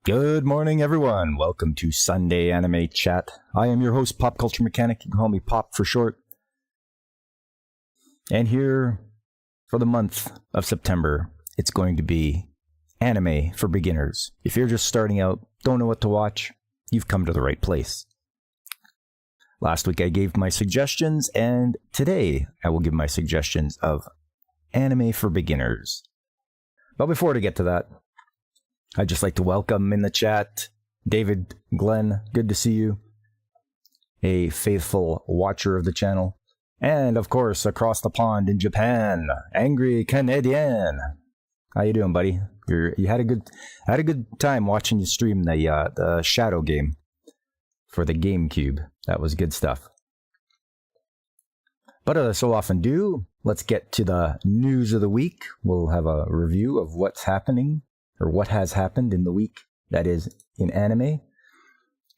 Good morning, everyone. Welcome to Sunday Anime Chat. I am your host, Pop Culture Mechanic. You can call me Pop for short. And here for the month of September, it's going to be anime for beginners. If you're just starting out, don't know what to watch, you've come to the right place. Last week I gave my suggestions, and today I will give my suggestions of anime for beginners. But before to get to that, I'd just like to welcome in the chat David, Glenn, good to see you. A faithful watcher of the channel. And of course, across the pond in Japan, Angry Canadian. How you doing, buddy? You had a good time watching you stream the Shadow game for the GameCube. That was good stuff. But as I so often do, let's get to the news of the week. We'll have a review of what's happening, or what has happened in the week that is in anime,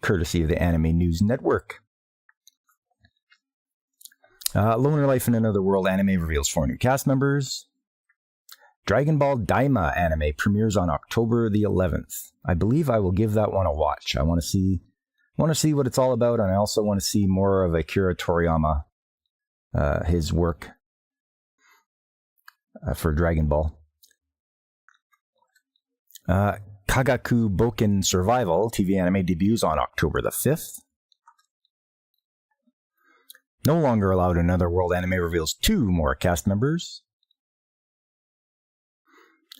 courtesy of the Anime News Network. Loner Life in Another World anime reveals 4 new cast members. Dragon Ball Daima anime premieres on October the 11th. I believe I will give that one a watch. I want to see what it's all about, and I also want to see more of Akira Toriyama, his work for Dragon Ball. Kagaku Boken Survival TV anime debuts on October the 5th. No Longer Allowed in Another World anime reveals 2 more cast members.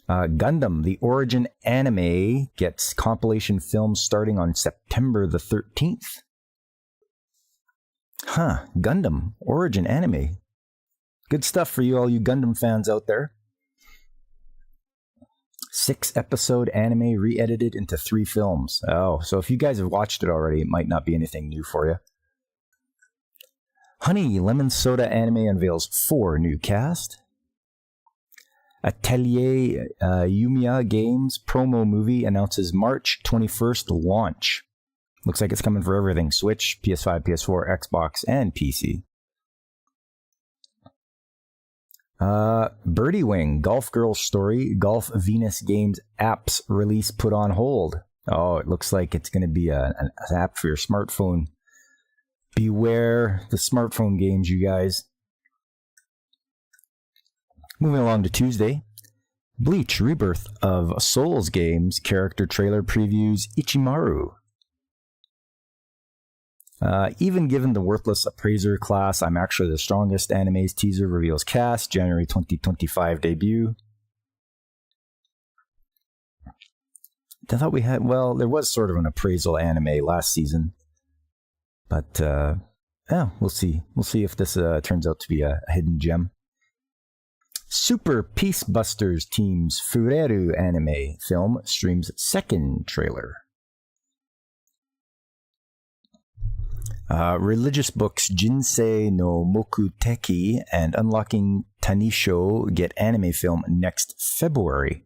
Gundam, the Origin anime, gets compilation films starting on September the 13th. Gundam, Origin anime. Good stuff for you, all you Gundam fans out there. 6-episode anime re-edited into 3 films. Oh, so if you guys have watched it already, it might not be anything new for you. Honey Lemon Soda anime unveils 4 new cast. Atelier Yumiya Games promo movie announces March 21st launch. Looks like it's coming for everything: Switch, PS5, PS4, Xbox, and PC. Birdie Wing, Golf Girl Story, Golf Venus Games apps release put on hold. Oh, it looks like it's going to be an app for your smartphone. Beware the smartphone games, you guys. Moving along to Tuesday. Bleach Rebirth of Souls Games character trailer previews Ichimaru. Even given the worthless appraiser class, I'm actually the strongest anime's teaser reveals cast, January 2025 debut. I thought we had, well, there was sort of an appraisal anime last season. But, we'll see. We'll see if this turns out to be a hidden gem. Super Peace Busters Team's Fureru anime film streams 2nd trailer. Religious books Jinsei no Mokuteki and Unlocking Tanisho get anime film next February.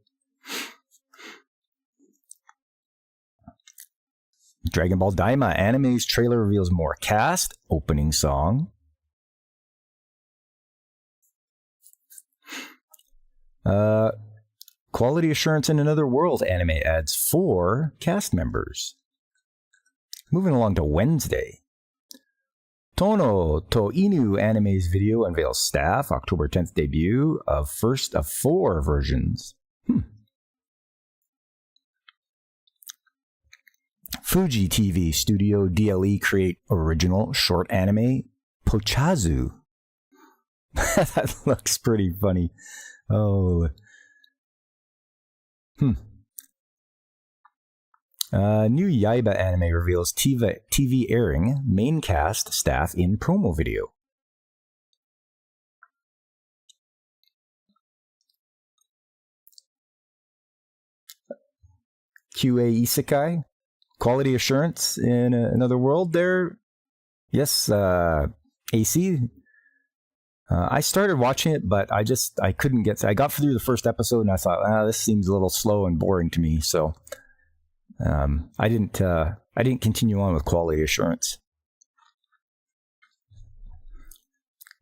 Dragon Ball Daima anime's trailer reveals more cast, opening song. Quality Assurance in Another World anime adds 4 cast members. Moving along to Wednesday. Tono to Inu anime's video unveils staff, October 10th debut of first of 4 versions. Fuji TV Studio DLE create original short anime Pochazu. That looks pretty funny. Oh. New Yaiba anime reveals TV airing, main cast, staff in promo video. QA Isekai, Quality Assurance in Another World there. Yes, AC. I started watching it, but I couldn't get. I got through the first episode and I thought, this seems a little slow and boring to me. So I didn't continue on with Quality Assurance.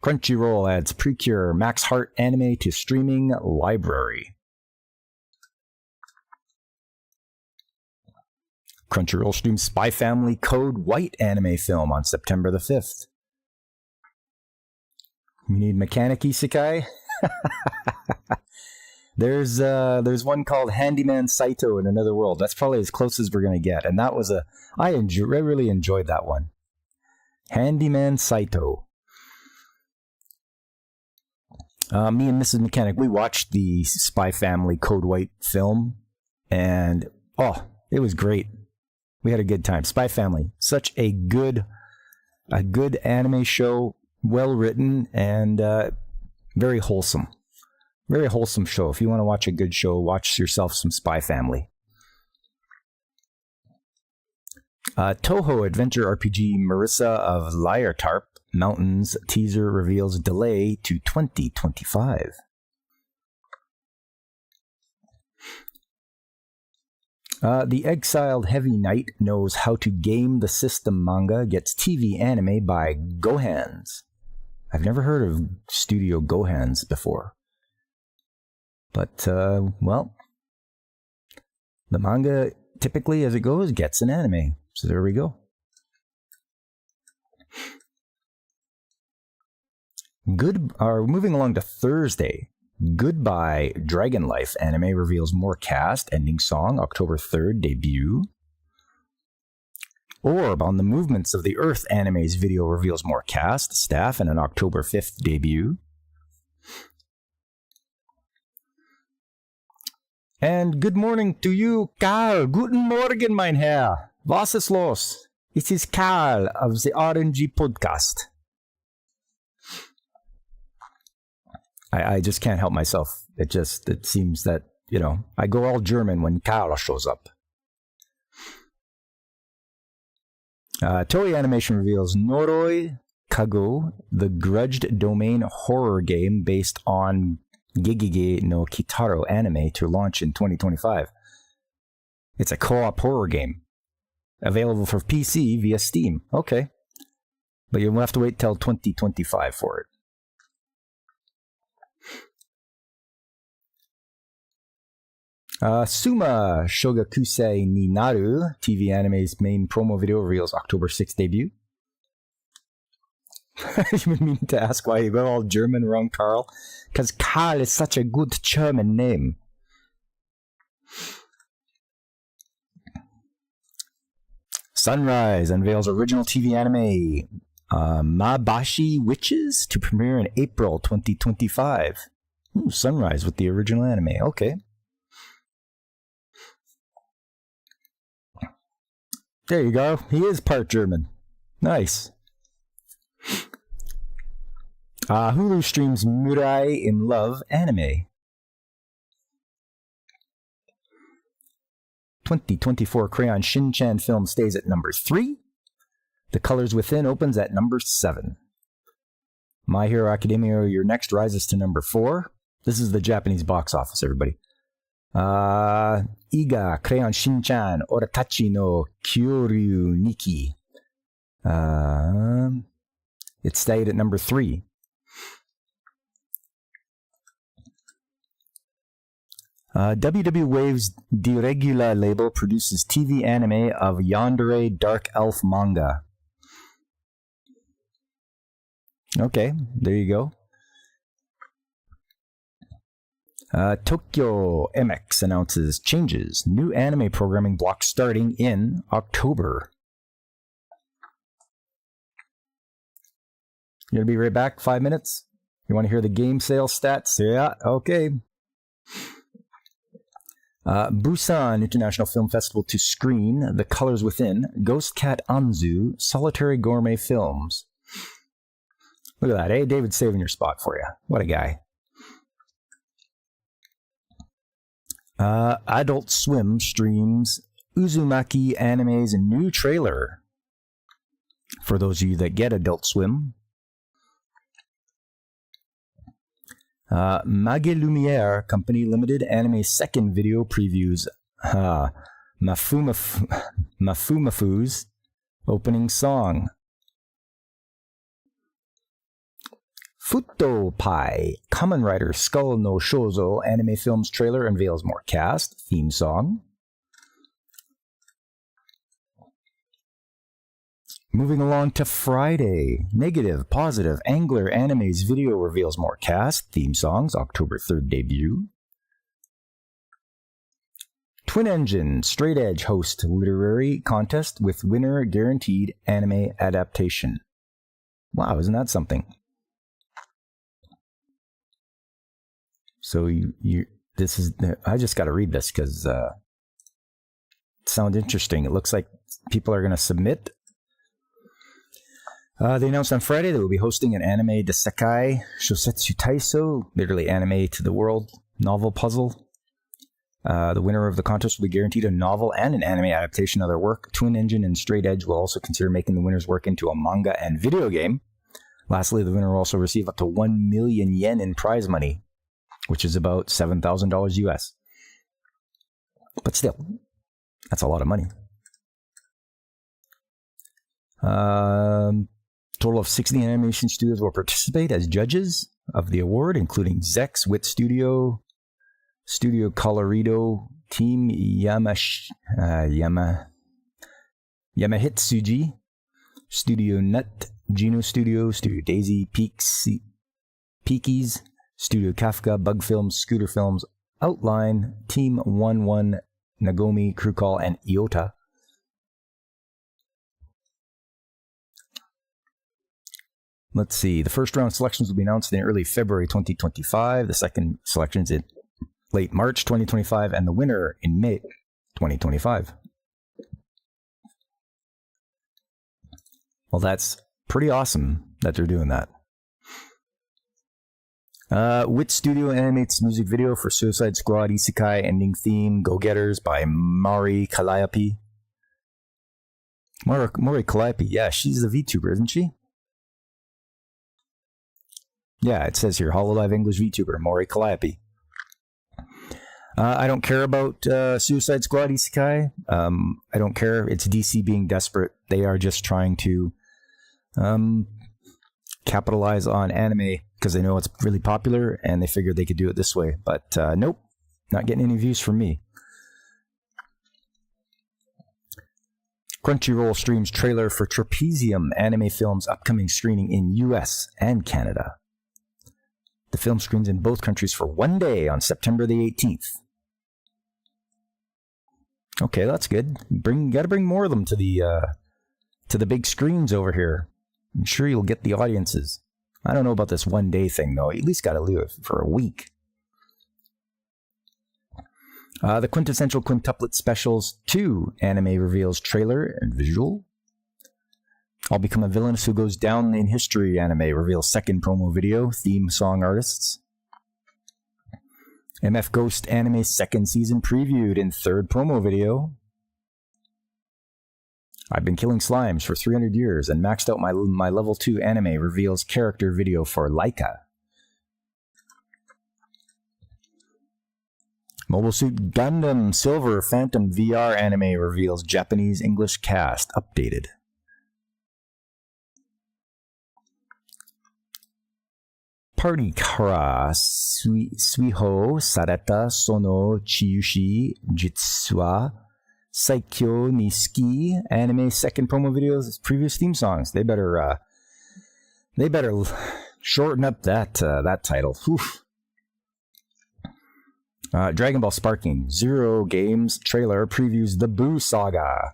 Crunchyroll adds Precure Max Heart anime to streaming library. Crunchyroll streams Spy Family Code White anime film on September the 5th. You need mechanic isekai? There's one called Handyman Saito in Another World. That's probably as close as we're going to get. And that was I really enjoyed that one. Handyman Saito. Me and Mrs. Mechanic, we watched the Spy Family Code White film, and it was great. We had a good time. Spy Family, such a good anime show, well written and very wholesome. Very wholesome show. If you want to watch a good show, watch yourself some Spy Family. Toho Adventure RPG Marissa of Lyretarp Mountains teaser reveals delay to 2025. The Exiled Heavy Knight Knows How to Game the System manga gets TV anime by Gohans. I've never heard of Studio Gohans before. But, the manga typically, as it goes, gets an anime. So there we go. Moving along to Thursday. Goodbye Dragon Life anime reveals more cast, ending song, October 3rd debut. Orb on the Movements of the Earth anime's video reveals more cast, staff, and an October 5th debut. And good morning to you, Karl. Guten Morgen, mein Herr. Was ist los? It is Karl of the RNG podcast. I just can't help myself. It seems that, I go all German when Karl shows up. Toei Animation reveals Noroi Kago, the grudged domain horror game based on Gegege no Kitaro anime to launch in 2025. It's a co-op horror game. Available for PC via Steam. Okay. But you'll have to wait till 2025 for it. Suma Shogakusei ni Naru, TV anime's main promo video, reveals October 6th debut. You mean to ask why you got all German wrong, Karl? Because Karl is such a good German name. Sunrise unveils original TV anime Mabashi Witches to premiere in April 2025. Ooh, Sunrise with the original anime. Okay. There you go. He is part German. Nice. Hulu streams Murai in Love anime. 2024 Crayon Shin-chan film stays at number 3. The Colors Within opens at number 7. My Hero Academia, Your Next rises to number 4. This is the Japanese box office, everybody. Iga Crayon Shin-chan Oratachi no Kyoryu Niki. It stayed at number 3. WW Wave's Deregula label produces TV anime of Yandere Dark Elf manga. Okay, there you go. Tokyo MX announces changes. New anime programming block starting in October. You gonna be right back? 5 minutes? You want to hear the game sales stats? Yeah, okay. Busan International Film Festival to screen The Colors Within, Ghost Cat Anzu, Solitary Gourmet Films. Look at that, eh? David's saving your spot for you. What a guy. Adult Swim streams Uzumaki Anime's new trailer. For those of you that get Adult Swim. Mage Lumiere Company Limited Anime's second video previews Mafumafu's opening song. Futo Pai, Kamen Rider Skull no Shoujo anime film's trailer unveils more cast, theme song. Moving along to Friday. Negative, Positive, Angler Anime's video reveals more cast, theme songs, October 3rd debut. Twin Engine, Straight Edge host literary contest with winner guaranteed anime adaptation. Wow, isn't that something? So I just got to read this because it sounds interesting. It looks like people are going to submit. They announced on Friday that we'll be hosting an anime Desekai Shosetsu Taiso, literally anime to the world novel puzzle. The winner of the contest will be guaranteed a novel and an anime adaptation of their work. Twin Engine and Straight Edge will also consider making the winner's work into a manga and video game. Lastly, the winner will also receive up to 1 million yen in prize money, which is about $7,000 US. But still, that's a lot of money. Total of 60 animation studios will participate as judges of the award, including Zex, Wit Studio, Studio Colorido, Team Yamahitsuji, Studio Nut, Geno Studio, Studio Daisy, Peakies, Studio Kafka, Bug Films, Scooter Films, Outline, Team 11, Nagomi, Crew Call, and Iota. Let's see. The first round selections will be announced in early February 2025. The second selections in late March 2025, and the winner in May 2025. Well, that's pretty awesome that they're doing that. Wit Studio animates music video for Suicide Squad Isekai ending theme Go Getters by Mari Calliope. Mari Calliope, yeah, she's a VTuber, isn't she? Yeah, it says here, Hololive English VTuber, Mari Calliope. I don't care about Suicide Squad Isekai. I don't care. It's DC being desperate. They are just trying to capitalize on anime because they know it's really popular and they figured they could do it this way. But nope, not getting any views from me. Crunchyroll streams trailer for Trapezium anime film's upcoming screening in US and Canada. The film screens in both countries for one day on September the 18th. Okay, that's good. Gotta bring more of them to the big screens over here. I'm sure you'll get the audiences. I don't know about this one day thing though. You at least gotta leave it for a week. The Quintessential Quintuplet Specials 2 anime reveals trailer and visual. I'll Become a Villain Who Goes Down in History anime reveals second promo video, theme song artists. MF Ghost anime second season previewed in third promo video. I've been killing slimes for 300 years and maxed out my level 2 anime reveals character video for Laika. Mobile Suit Gundam Silver Phantom VR anime reveals Japanese English cast updated. Party Kara Suiho Sareta Sono Chiyushi Jitsuwa Saikyo Niski anime second promo videos, previous theme songs. They better shorten up that title. Oof. Dragon Ball Sparking Zero Games trailer previews the Boo Saga.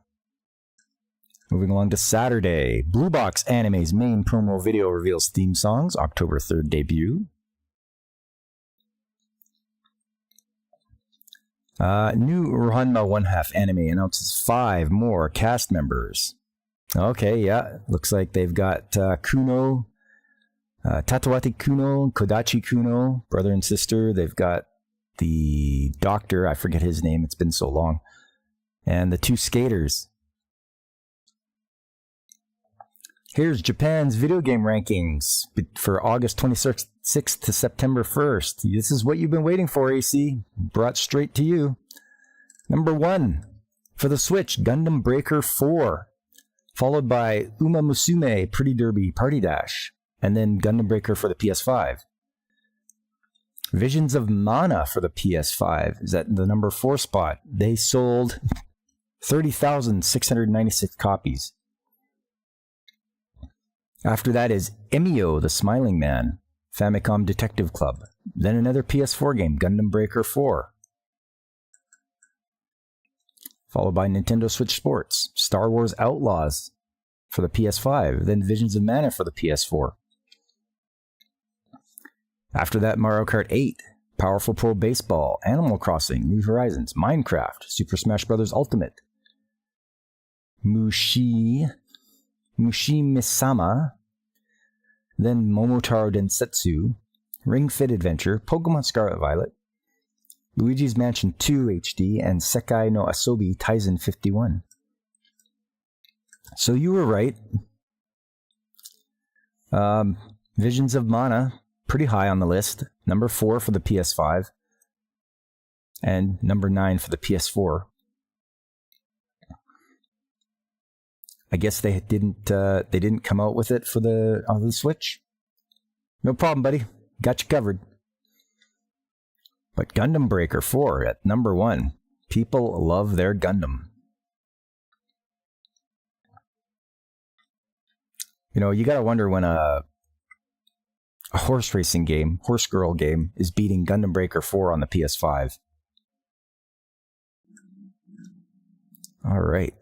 Moving along to Saturday, Blue Box Anime's main promo video reveals theme songs, October 3rd debut. New Ranma One Half anime announces 5 more cast members. Okay, yeah, looks like they've got Kuno, Tatawati Kuno, Kodachi Kuno, brother and sister. They've got the doctor, I forget his name, it's been so long, and the 2 skaters. Here's Japan's video game rankings for August 26th to September 1st. This is what you've been waiting for, AC. Brought straight to you. Number 1, for the Switch, Gundam Breaker 4. Followed by Uma Musume, Pretty Derby, Party Dash. And then Gundam Breaker for the PS5. Visions of Mana for the PS5 is at the number 4 spot. They sold 30,696 copies. After that is Emio, the Smiling Man, Famicom Detective Club. Then another PS4 game, Gundam Breaker 4. Followed by Nintendo Switch Sports, Star Wars Outlaws for the PS5, then Visions of Mana for the PS4. After that, Mario Kart 8, Powerful Pro Baseball, Animal Crossing, New Horizons, Minecraft, Super Smash Bros. Ultimate, Mushi-Misama, then Momotaro Densetsu, Ring Fit Adventure, Pokemon Scarlet Violet, Luigi's Mansion 2 HD, and Sekai no Asobi Taizen 51. So you were right. Visions of Mana, pretty high on the list. Number 4 for the PS5, and number 9 for the PS4. I guess they didn't come out with it for on the Switch. No problem, buddy. Got you covered. But Gundam Breaker 4 at number 1. People love their Gundam. You know, you gotta wonder when a horse racing game, horse girl game, is beating Gundam Breaker 4 on the PS5. All right.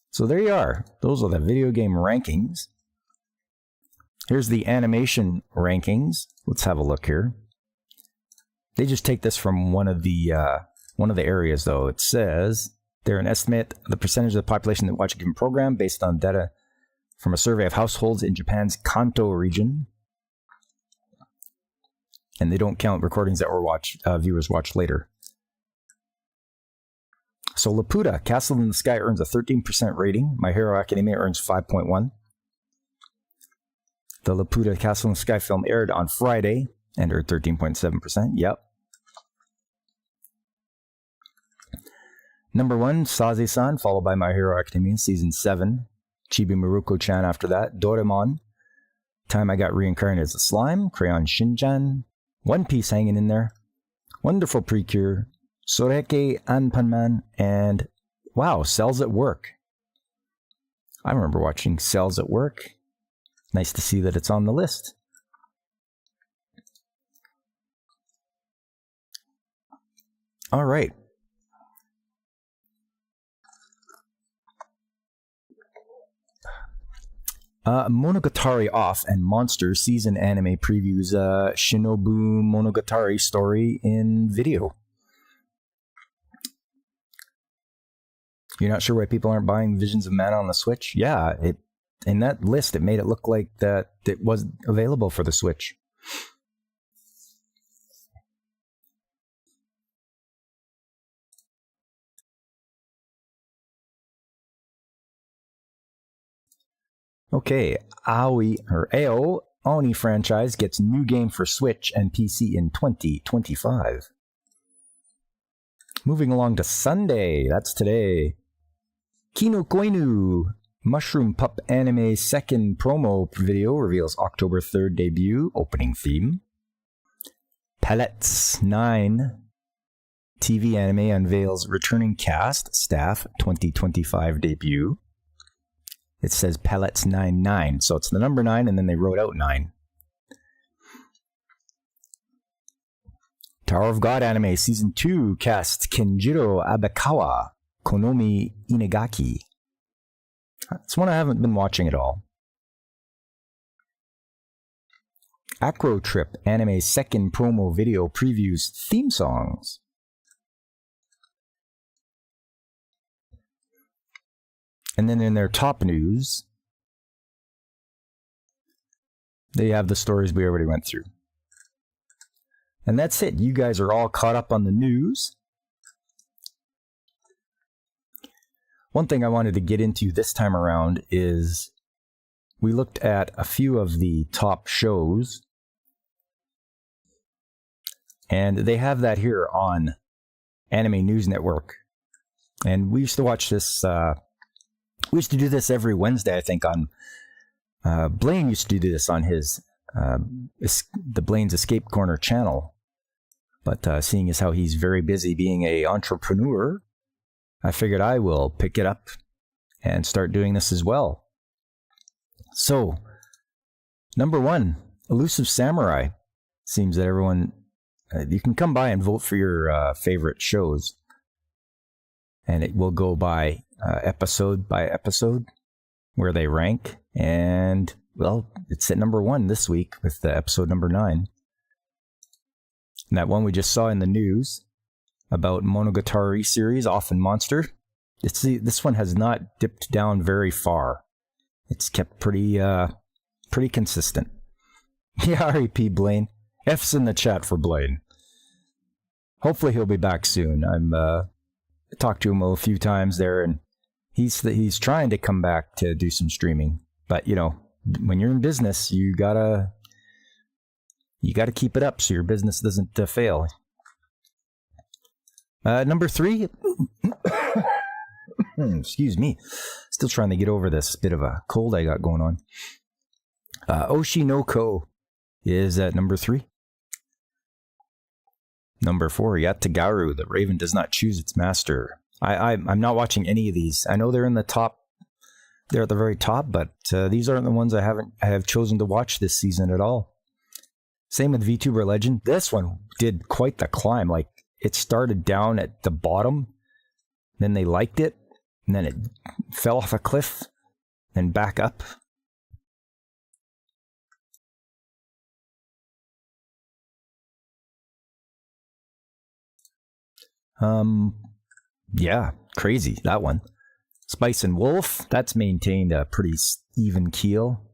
So there you are. Those are the video game rankings. Here's the animation rankings. Let's have a look here. They just take this from one of the areas, though. It says they're an estimate of the percentage of the population that watch a given program based on data from a survey of households in Japan's Kanto region. And they don't count recordings that viewers watch later. So Laputa, Castle in the Sky earns a 13% rating. My Hero Academia earns 5.1. The Laputa Castle in the Sky film aired on Friday and earned 13.7%. Yep. Number 1, Saze-san, followed by My Hero Academia Season 7. Chibi Maruko-chan after that. Doraemon, Time I Got Reincarnated as a Slime. Crayon Shin-chan. One Piece hanging in there. Wonderful Precure. Soreke Anpanman, and wow, Cells at Work. I remember watching Cells at Work. Nice to see that it's on the list. All right. Monogatari Off and Monster season anime previews Shinobu Monogatari story in video. You're not sure why people aren't buying Visions of Mana on the Switch? Yeah, in that list, it made it look like that it was available for the Switch. Okay, AO Oni franchise gets new game for Switch and PC in 2025. Moving along to Sunday, that's today. Kino Koinu, Mushroom Pup anime second promo video reveals October 3rd debut, opening theme. Pellets 9, TV anime unveils returning cast, staff, 2025 debut. It says Pellets 99, so it's the number 9 and then they wrote out 9. Tower of God anime season 2 cast Kenjiro Abekawa, Konomi Inagaki. It's one I haven't been watching at all. Acro Trip anime second promo video previews theme songs. And then in their top news, they have the stories we already went through. And that's it. You guys are all caught up on the news. One thing I wanted to get into this time around is we looked at a few of the top shows, and they have that here on Anime News Network. And we used to watch this, we used to do this every Wednesday, I think, on, Blaine used to do this on his, the Blaine's Escape Corner channel. But seeing as how he's very busy being an entrepreneur, I figured I will pick it up and start doing this as well. So, Number 1, Elusive Samurai. Seems that everyone, you can come by and vote for your favorite shows. And it will go by episode, where they rank. And, well, it's at number 1 this week with the episode number 9. And that one we just saw in the news about Monogatari series, Often Monster. This one has not dipped down very far. It's kept pretty consistent. Yeah, R.E.P. Blaine. F's in the chat for Blaine. Hopefully he'll be back soon. I talked to him a few times there, and he's trying to come back to do some streaming. But, you know, when you're in business, you gotta keep it up so your business doesn't fail. Number 3. Excuse me. Still trying to get over this bit of a cold I got going on. Oshinoko is at number 3. Number 4, Yatagaru, The Raven Does Not Choose Its Master. I'm not watching any of these. I know they're in the top. They're at the very top, but these aren't the ones I have chosen to watch this season at all. Same with VTuber Legend. This one did quite the climb. Like, it started down at the bottom, then they liked it, and then it fell off a cliff, then back up. Yeah, crazy, that one. Spice and Wolf, that's maintained a pretty even keel.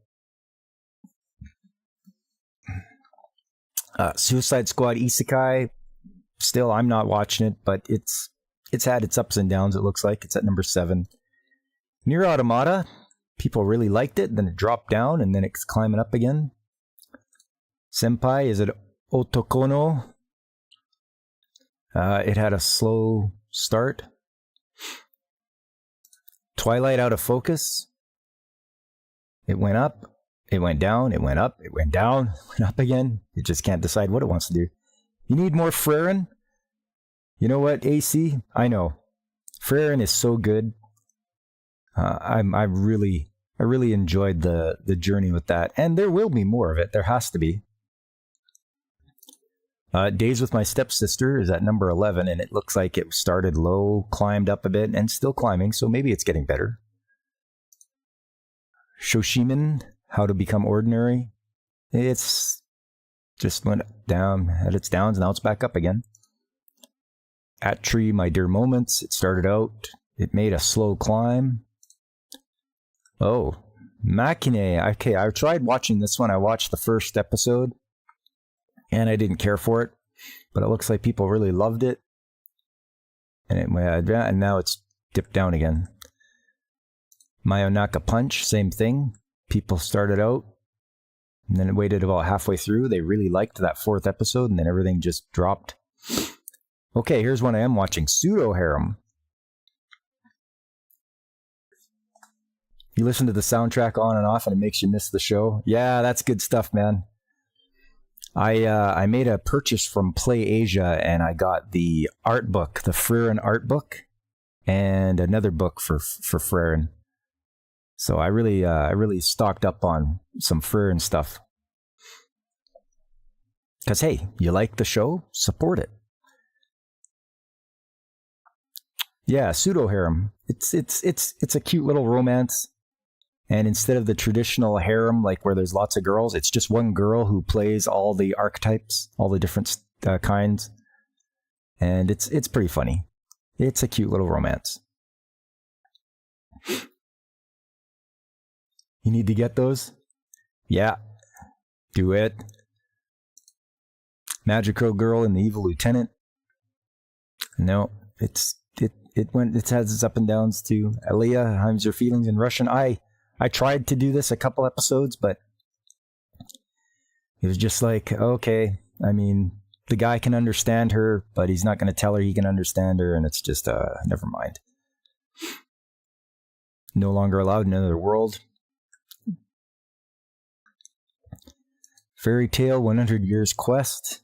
Suicide Squad Isekai, still I'm not watching it, but it's had its ups and downs, it looks like. It's at number 7. Nier Automata, people really liked it, then it dropped down, and then it's climbing up again. Senpai is at Otokono. It had a slow start. Twilight Out of Focus. It went up, it went down, it went up, it went down, went up again. It just can't decide what it wants to do. You need more Frieren? You know what, AC? I know. Frieren is so good. I really enjoyed the journey with that. And there will be more of it. There has to be. Days with My Stepsister is at number 11, and it looks like it started low, climbed up a bit, and still climbing, so maybe it's getting better. Shoshimin, How to Become Ordinary. It's just went down, had its downs, now it's back up again. At Tree, My Dear Moments, it started out, it made a slow climb. Oh, Machine. Okay, I tried watching this one. I watched the first episode, and I didn't care for it, but it looks like people really loved it. And now it's dipped down again. Mayonaka Punch, same thing. People started out, and then it waited about halfway through. They really liked that 4th episode, and then everything just dropped. Okay, here's one I am watching. Pseudo Harem. You listen to the soundtrack on and off, and it makes you miss the show. Yeah, that's good stuff, man. I made a purchase from Play Asia, and I got the art book, the Frieren art book, and another book for Frieren. So I really stocked up on some Frieren stuff. Because hey, you like the show? Support it. Yeah, Pseudo Harem. It's a cute little romance. And instead of the traditional harem, like where there's lots of girls, it's just one girl who plays all the archetypes, all the different kinds. And it's pretty funny. It's a cute little romance. You need to get those? Yeah. Do it. Magical Girl and the Evil Lieutenant. No, it has its up and downs too. Aliyah, How's Your Feelings in Russian? I tried to do this a couple episodes, but it was just like, okay, I mean, the guy can understand her, but he's not going to tell her he can understand her, and it's just, never mind. No Longer Allowed in Another World. Fairy Tail 100 Years Quest.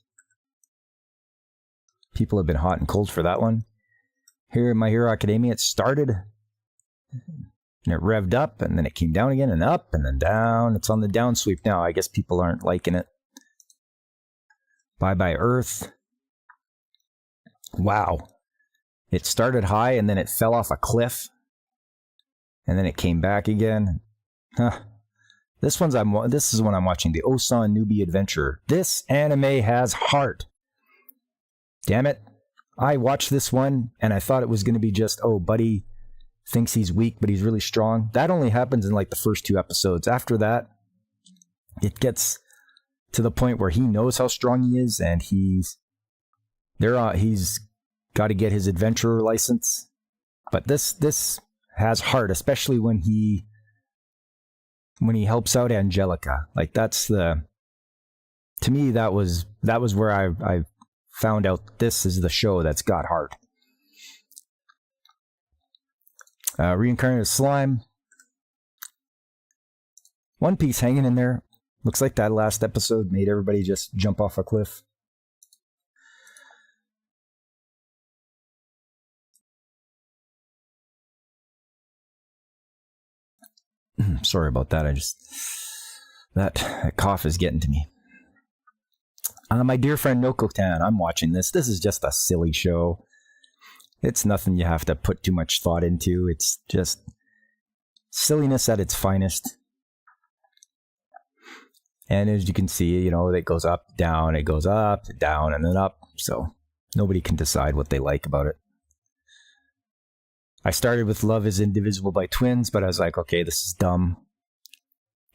People have been hot and cold for that one. Here in My Hero Academia, it started And it revved up, and then it came down again, and up, and then down. It's on the down sweep now. I guess people aren't liking it. Bye-bye Earth. Wow. It started high, and then it fell off a cliff. And then it came back again. Huh. This is one I'm watching, the Osan Newbie Adventure. This anime has heart. Damn it. I watched this one, and I thought it was going to be just, oh, buddy thinks he's weak, but he's really strong. That only happens in like the first 2 episodes. After that, it gets to the point where he knows how strong he is, and he's got to get his adventurer license. But this has heart, especially when he helps out Angelica. Like to me that was where I found out this is the show that's got heart. Reincarnated slime. One Piece hanging in there. Looks like that last episode made everybody just jump off a cliff. Sorry about that. That cough is getting to me. My dear friend Noko-tan, I'm watching this. This is just a silly show. It's nothing you have to put too much thought into. It's just silliness at its finest. And as you can see, it goes up, down, it goes up, down, and then up. So nobody can decide what they like about it. I started with Love is Indivisible by Twins, but I was like, okay, this is dumb.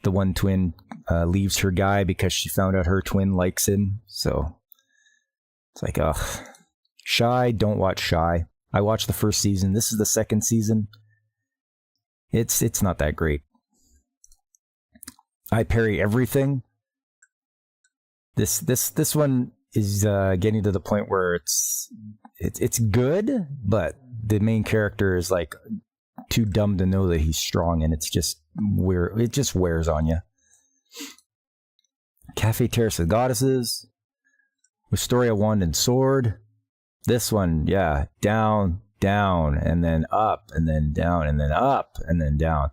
The one twin leaves her guy because she found out her twin likes him. So it's like, ugh. Shy, don't watch Shy. I watched the first season. This is the second season. It's not that great. I Parry Everything. This one is getting to the point where it's good, but the main character is like too dumb to know that he's strong, and it's just weird. It just wears on you. Cafe Terrace of Goddesses. Wisteria Wand and Sword. This one, yeah, down, down, and then up, and then down, and then up, and then down.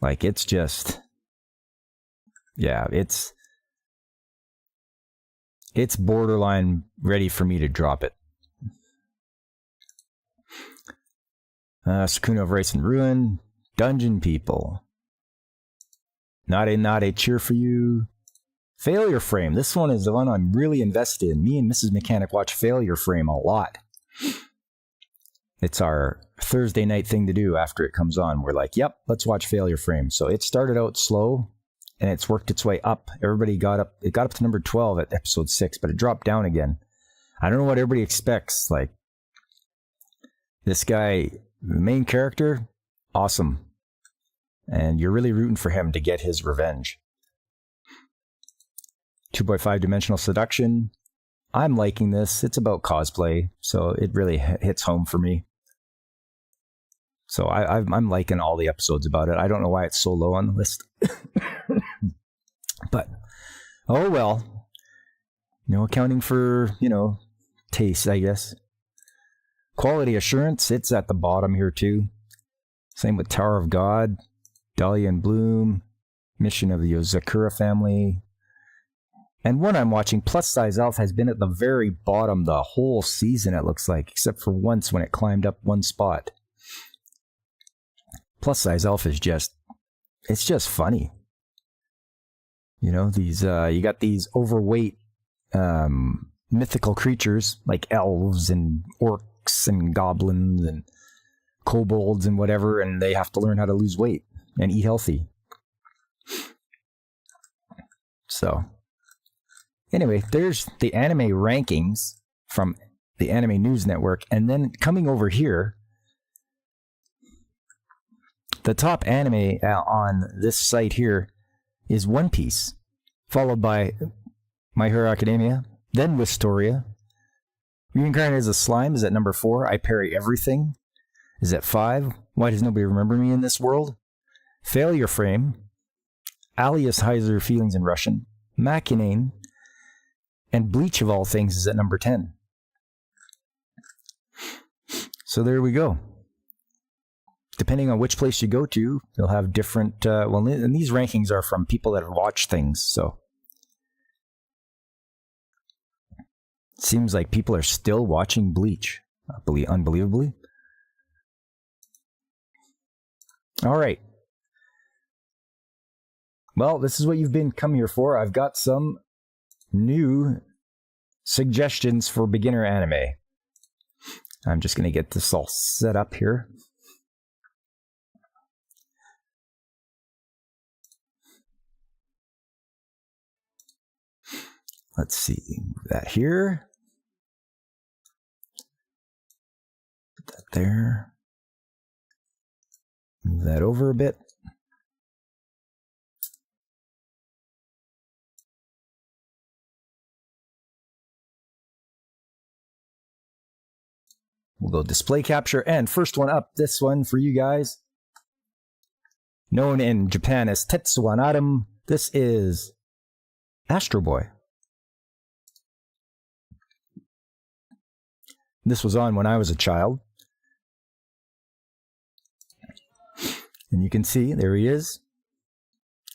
Like, it's just, yeah, it's borderline ready for me to drop it. Sakuna of Rice and Ruin. Dungeon People. Not a cheer for you. Failure Frame. This one is the one I'm really invested in. Me and Mrs. Mechanic watch Failure Frame a lot. It's our Thursday night thing to do after it comes on. We're like, yep, let's watch Failure Frame. So it started out slow, and it's worked its way up. Everybody got up. It got up to number 12 at episode 6, but it dropped down again. I don't know what everybody expects. Like, this guy, the main character, awesome. And you're really rooting for him to get his revenge. 2.5 Dimensional Seduction. I'm liking this. It's about cosplay, so it really hits home for me. So I'm liking all the episodes about it. I don't know why it's so low on the list. But, oh well. No accounting for, taste, I guess. Quality Assurance, it's at the bottom here too. Same with Tower of God, Dahlia and Bloom, Mission of the Yozakura Family. And one I'm watching, Plus Size Elf, has been at the very bottom the whole season, it looks like, except for once when it climbed up one spot. Plus Size Elf is it's just funny. These you got these overweight mythical creatures like elves and orcs and goblins and kobolds and whatever, and they have to learn how to lose weight and eat healthy. So, anyway, there's the anime rankings from the Anime News Network, and then coming over here, the top anime on this site here is One Piece, followed by My Hero Academia, then Wisteria. Reincarnated as a Slime is at number 4. I Parry Everything is at 5. Why does nobody remember me in this world? Failure Frame, Alias Heiser Feelings in Russian, Machinane, and Bleach of all things is at number 10. So there we go. depending on which place you go to, they'll have different, and these rankings are from people that have watched things, so. It seems like people are still watching Bleach, unbelievably. All right. Well, this is what you've been come here for. I've got some new suggestions for beginner anime. I'm just going to get this all set up here. Let's see, move that here. Put that there. Move that over a bit. We'll go display capture, and first one up, this one for you guys. Known in Japan as Tetsuwan Atom, this is Astro Boy. This was on when I was a child. And you can see, there he is.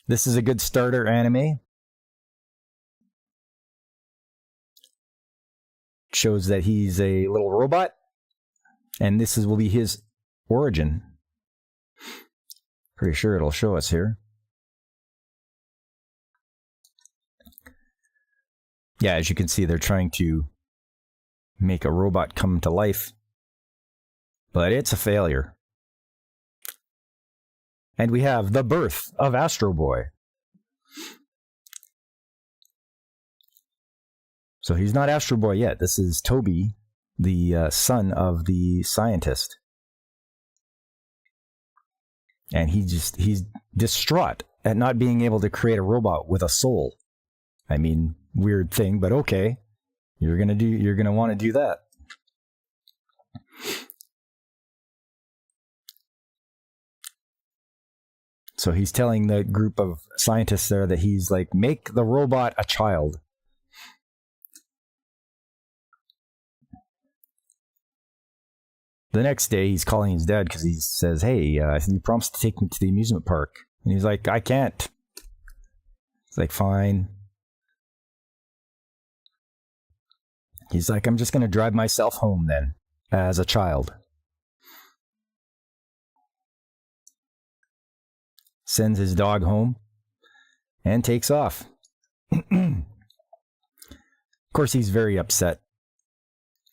This is a good starter anime. Shows that he's a little robot. And this will be his origin. Pretty sure it'll show us here. Yeah, as you can see, they're trying to make a robot come to life. But it's a failure. And we have the birth of Astro Boy. So he's not Astro Boy yet. This is Toby, the son of the scientist. And he's distraught at not being able to create a robot with a soul. I mean, weird thing, but okay. You're gonna want to do that. So he's telling the group of scientists there that he's like, make the robot a child. The next day, he's calling his dad because he says, hey, you promised to take me to the amusement park. And he's like, I can't. It's like, fine. He's like, I'm just going to drive myself home then, as a child. Sends his dog home and takes off. Of course, he's very upset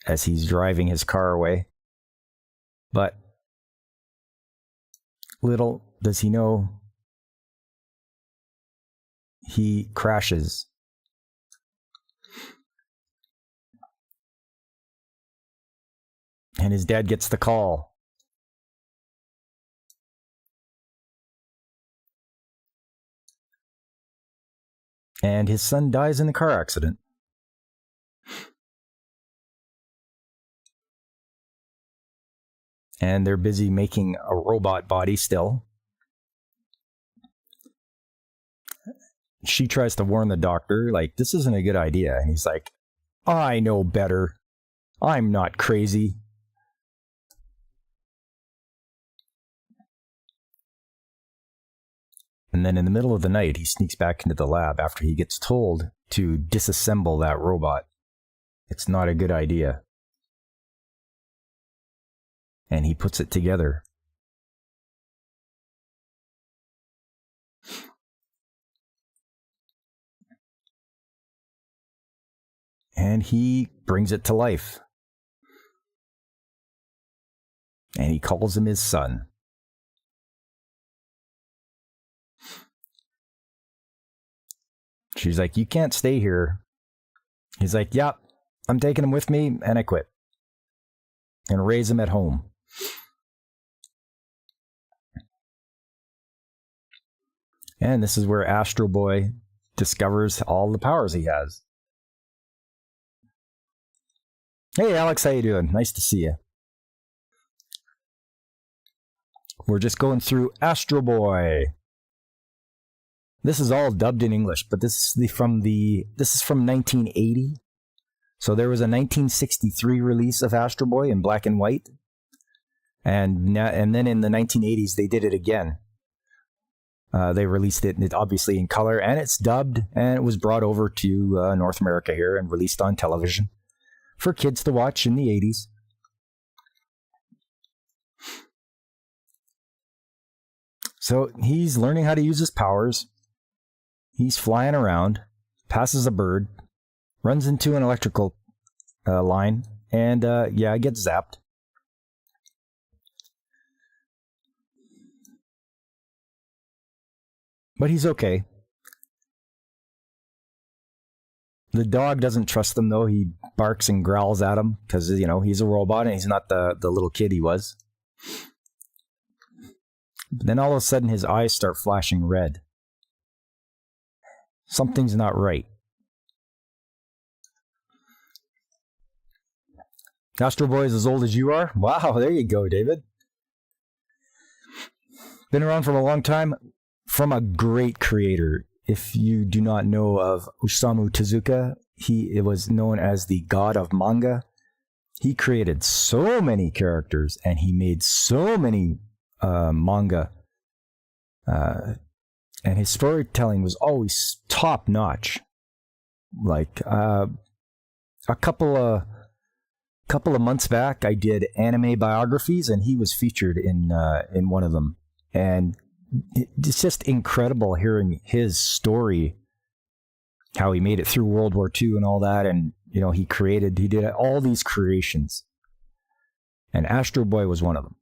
as he's driving his car away. But little does he know, he crashes. And his dad gets the call. And his son dies in the car accident. And they're busy making a robot body still. She tries to warn the doctor, like, this isn't a good idea. And he's like, I know better. I'm not crazy. And then in the middle of the night, he sneaks back into the lab after he gets told to disassemble that robot. It's not a good idea. And he puts it together. And he brings it to life. And he calls him his son. She's like, you can't stay here. He's like, yep, I'm taking him with me, and I quit. And raise him at home. And this is where Astro Boy discovers all the powers he has. Hey Alex, how you doing? Nice to see you. We're just going through Astro Boy. This is all dubbed in English, but this is from 1980. So there was a 1963 release of Astro Boy in black and white. And then in the 1980s, they did it again. They released it obviously in color, and it's dubbed, and it was brought over to North America here and released on television for kids to watch in the 80s. So he's learning how to use his powers. He's flying around, passes a bird, runs into an electrical line, and gets zapped. But he's okay. The dog doesn't trust him, though. He barks and growls at him because, he's a robot and he's not the little kid he was. But then all of a sudden, his eyes start flashing red. Something's not right. Astro Boy is as old as you are? Wow, there you go, David. Been around for a long time. From a great creator. If you do not know of Osamu Tezuka, he was known as the god of manga. He created so many characters and he made so many manga. And his storytelling was always top notch. Like a couple of months back, I did anime biographies, and he was featured in one of them. And it's just incredible hearing his story, how he made it through World War II and all that. And, he did all these creations. And Astro Boy was one of them.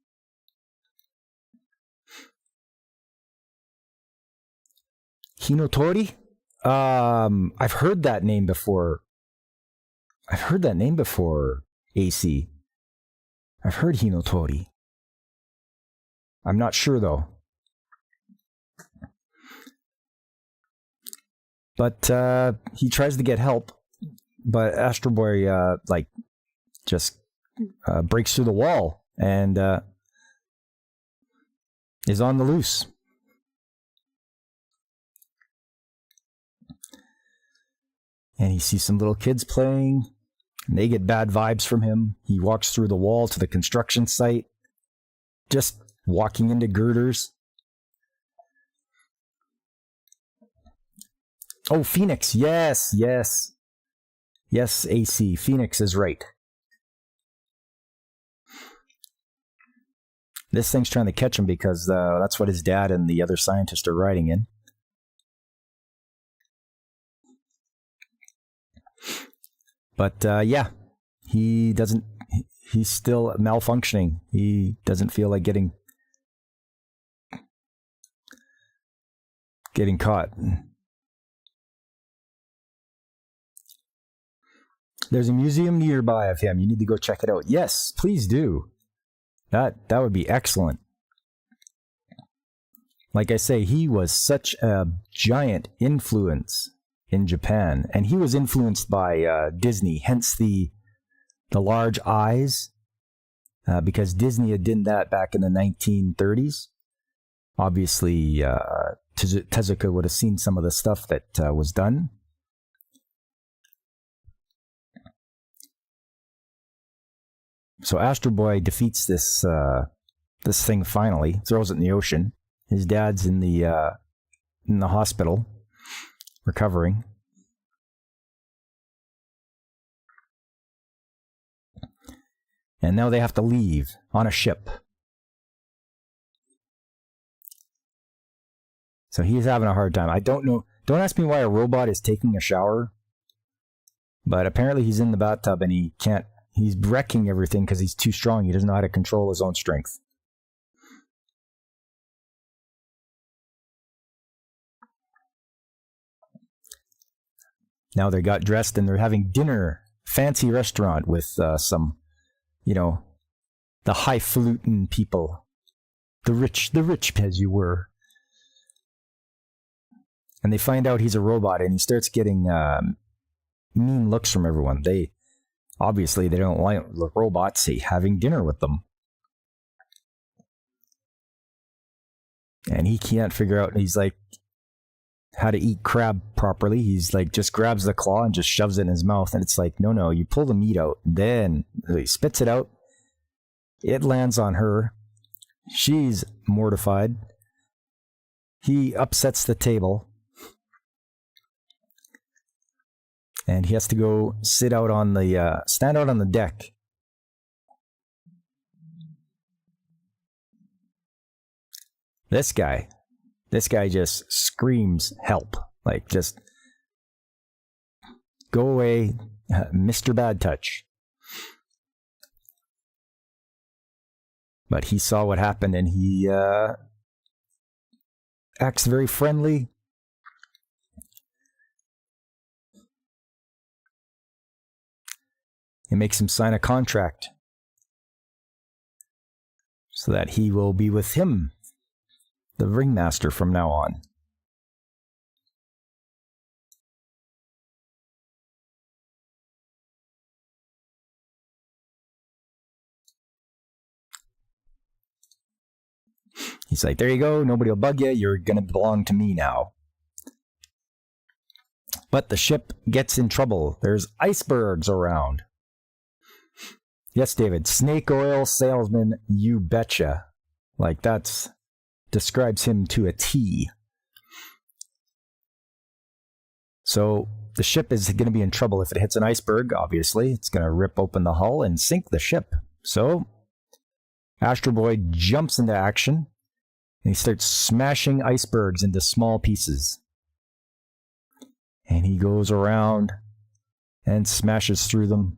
Hinotori? I've heard that name before. AC. I've heard Hinotori. I'm not sure, though. But he tries to get help, but Astro Boy just breaks through the wall and is on the loose. And he sees some little kids playing, and they get bad vibes from him. He walks through the wall to the construction site, just walking into girders. Oh, Phoenix. Yes. Yes, AC. Phoenix is right. This thing's trying to catch him because that's what his dad and the other scientist are riding in. But he's still malfunctioning. He doesn't feel like getting caught. There's a museum nearby of him. You need to go check it out. Yes, please do. That would be excellent. Like I say, he was such a giant influence in Japan, and he was influenced by Disney, hence the large eyes, because Disney had done that back in the 1930s. Obviously, Tezuka would have seen some of the stuff that was done. So Astro Boy defeats this thing finally, throws it in the ocean. His dad's in the hospital, recovering. And now they have to leave on a ship. So he's having a hard time. I don't know. Don't ask me why a robot is taking a shower. But apparently he's in the bathtub and he's wrecking everything because he's too strong. He doesn't know how to control his own strength. Now they got dressed and they're having dinner. Fancy restaurant with some, the highfalutin people. The rich as you were. And they find out he's a robot and he starts getting mean looks from everyone. They don't like robots having dinner with them. And he can't figure out, he's like, how to eat crab properly. He's like, just grabs the claw and just shoves it in his mouth. And it's like, no, you pull the meat out. Then he spits it out. It lands on her. She's mortified. He upsets the table. And he has to go stand out on the deck. This guy just screams help. Like, just go away, Mr. Bad Touch. But he saw what happened and he acts very friendly. He makes him sign a contract so that he will be with him, the ringmaster, from now on. He's like, there you go, nobody will bug you, you're going to belong to me now. But the ship gets in trouble. There's icebergs around. Yes, David, snake oil salesman, you betcha. Like, that's describes him to a T. So the ship is going to be in trouble if it hits an iceberg, obviously. It's going to rip open the hull and sink the ship. So Astro Boy jumps into action. And he starts smashing icebergs into small pieces. And he goes around and smashes through them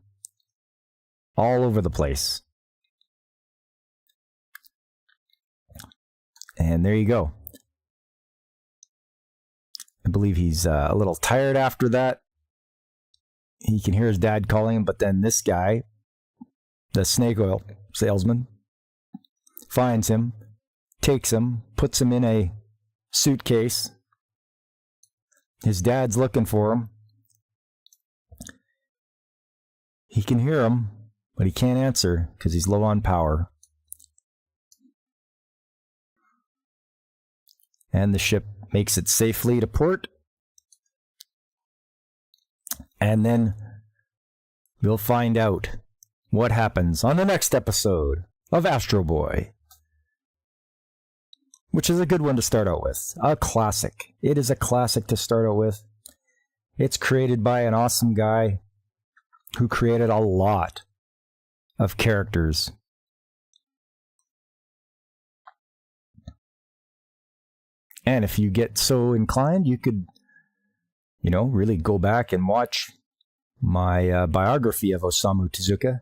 all over the place. And there you go. I believe he's a little tired after that. He can hear his dad calling him, but then this guy, the snake oil salesman, finds him, takes him, puts him in a suitcase. His dad's looking for him. He can hear him, but he can't answer because he's low on power. And the ship makes it safely to port. And then we'll find out what happens on the next episode of Astro Boy. Which is a good one to start out with. A classic. It is a classic to start out with. It's created by an awesome guy who created a lot of characters. And if you get so inclined, you could, really go back and watch my biography of Osamu Tezuka.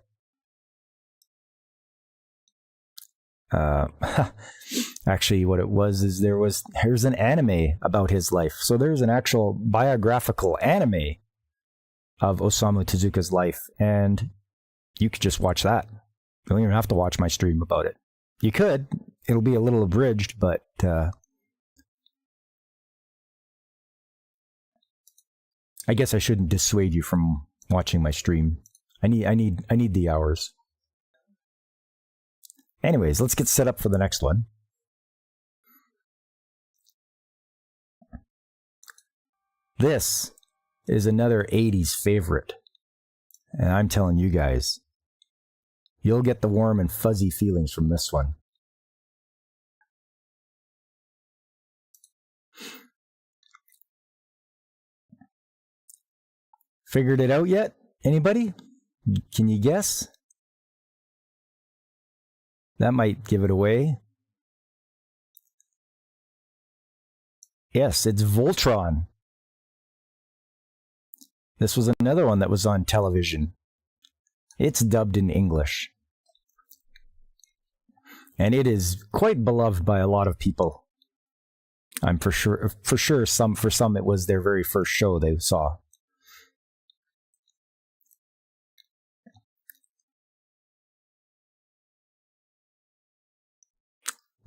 Actually, what it was is here's an anime about his life. So there's an actual biographical anime of Osamu Tezuka's life, and you could just watch that. You don't even have to watch my stream about it. You could. It'll be a little abridged, but I guess I shouldn't dissuade you from watching my stream. I need the hours. Anyways, let's get set up for the next one. This is another 80s favorite. And I'm telling you guys, you'll get the warm and fuzzy feelings from this one. Figured it out yet? Anybody? Can you guess? That might give it away. Yes, it's Voltron. This was another one that was on television. It's dubbed in English. And it is quite beloved by a lot of people. I'm for sure for some it was their very first show they saw.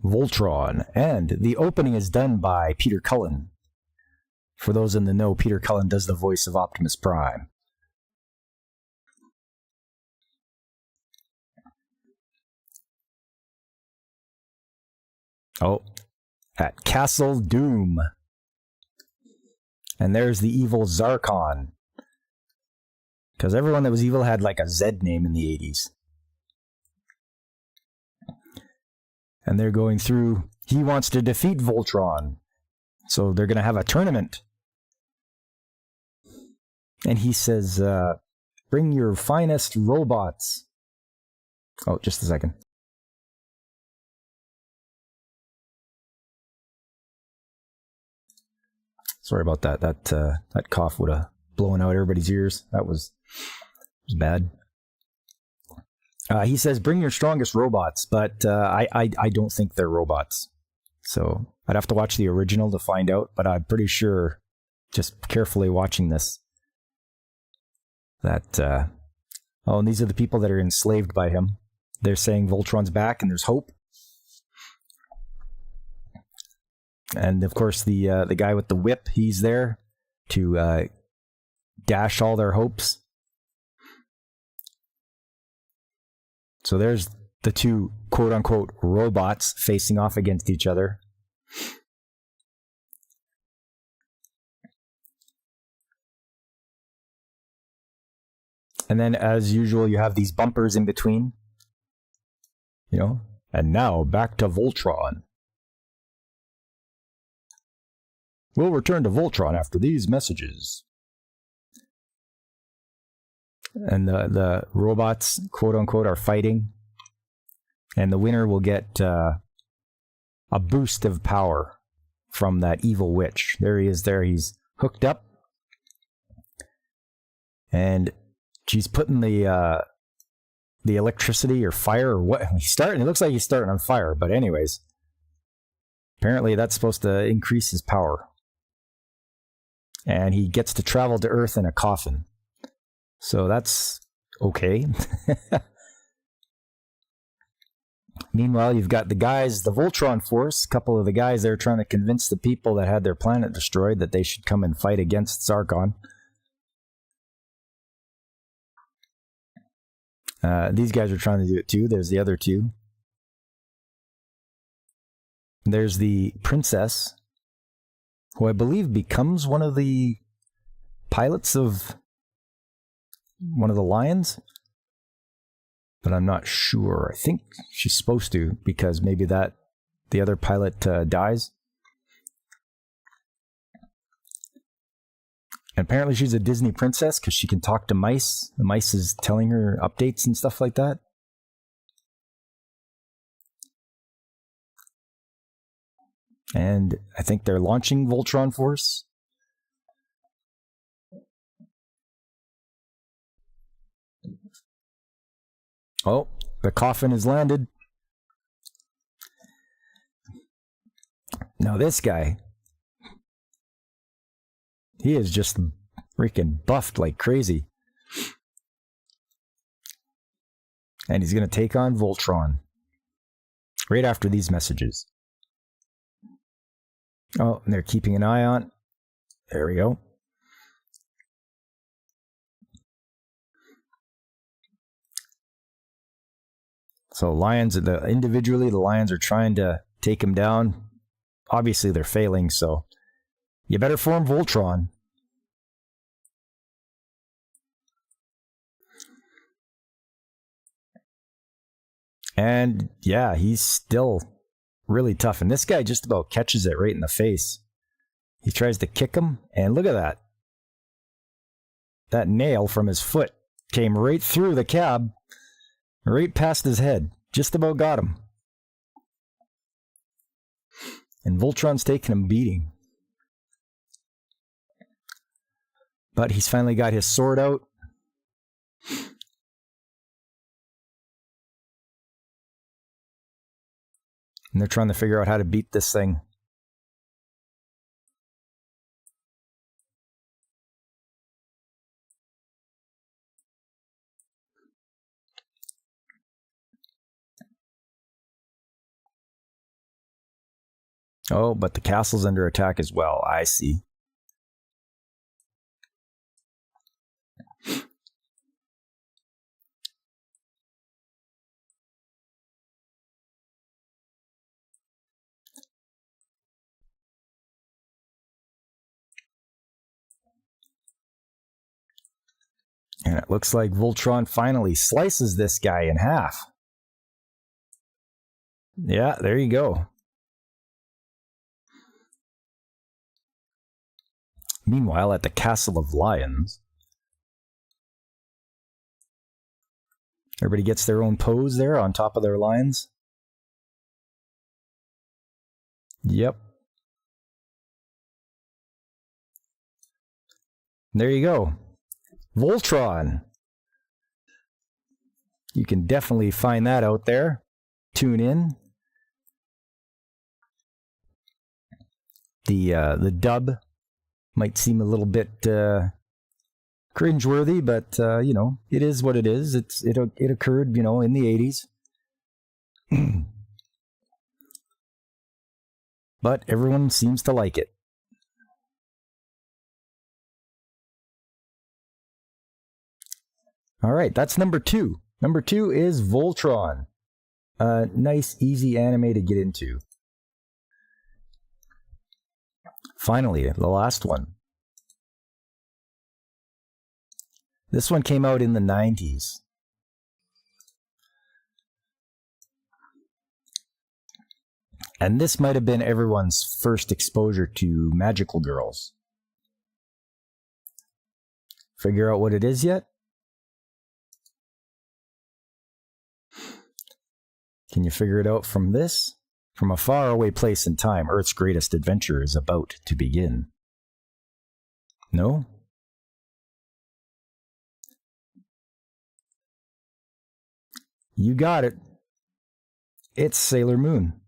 Voltron, and the opening is done by Peter Cullen. For those in the know, Peter Cullen does the voice of Optimus Prime. Oh, at Castle Doom. And there's the evil Zarkon. Because everyone that was evil had like a Z name in the 80s. And they're going through, he wants to defeat Voltron. So they're going to have a tournament. And he says, bring your finest robots. Oh, just a second. Sorry about that. That cough would have blown out everybody's ears. That was bad. He says, bring your strongest robots, but I don't think they're robots. So I'd have to watch the original to find out, but I'm pretty sure, just carefully watching this, that, and these are the people that are enslaved by him. They're saying Voltron's back and there's hope. And of course, the guy with the whip, he's there to dash all their hopes. So there's the two quote-unquote robots facing off against each other. And then, as usual, you have these bumpers in between. You know, and now back to Voltron. We'll return to Voltron after these messages. And the robots, quote-unquote, are fighting. And the winner will get a boost of power from that evil witch. There he is there. He's hooked up. And she's putting the electricity or fire or what. It looks like he's starting on fire. But anyways, apparently that's supposed to increase his power. And he gets to travel to Earth in a coffin. So that's okay. Meanwhile, you've got the guys, the Voltron Force, a couple of the guys there trying to convince the people that had their planet destroyed that they should come and fight against Zarkon. These guys are trying to do it too. There's the other two. There's the princess, who I believe becomes one of the pilots of one of the lions, but I'm not sure. I think she's supposed to, because maybe the other pilot dies. And apparently she's a Disney princess because she can talk to mice. The mice is telling her updates and stuff like that. And I think they're launching Voltron Force. Oh, the coffin has landed. Now this guy, he is just freaking buffed like crazy. And he's going to take on Voltron right after these messages. Oh, and they're keeping an eye on. There we go. So lions, individually, the lions are trying to take him down. Obviously, they're failing, so you better form Voltron. And yeah, he's still really tough. And this guy just about catches it right in the face. He tries to kick him, and look at that. That nail from his foot came right through the cab, right past his head. Just about got him. And Voltron's taking him beating. But he's finally got his sword out. And they're trying to figure out how to beat this thing. Oh, but the castle's under attack as well. I see. And it looks like Voltron finally slices this guy in half. Yeah, there you go. Meanwhile, at the Castle of Lions, everybody gets their own pose there on top of their lions. Yep. There you go. Voltron. You can definitely find that out there. Tune in. The dub might seem a little bit cringeworthy, but you know, it is what it is. It occurred, you know, in the 80s. But everyone seems to like it. All right, that's number 2. Number 2 is Voltron. A nice, easy anime to get into. Finally, the last one. This one came out in the 90s. And this might have been everyone's first exposure to magical girls. Figure out what it is yet? Can you figure it out from this? From a faraway place in time, Earth's greatest adventure is about to begin. No? You got it. It's Sailor Moon.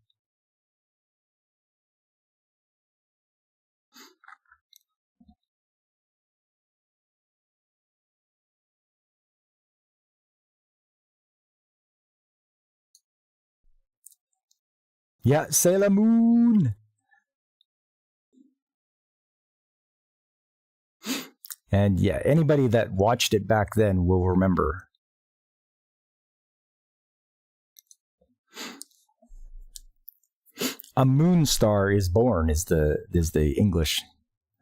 Yeah, Sailor Moon. And yeah, anybody that watched it back then will remember. A moon star is born is the English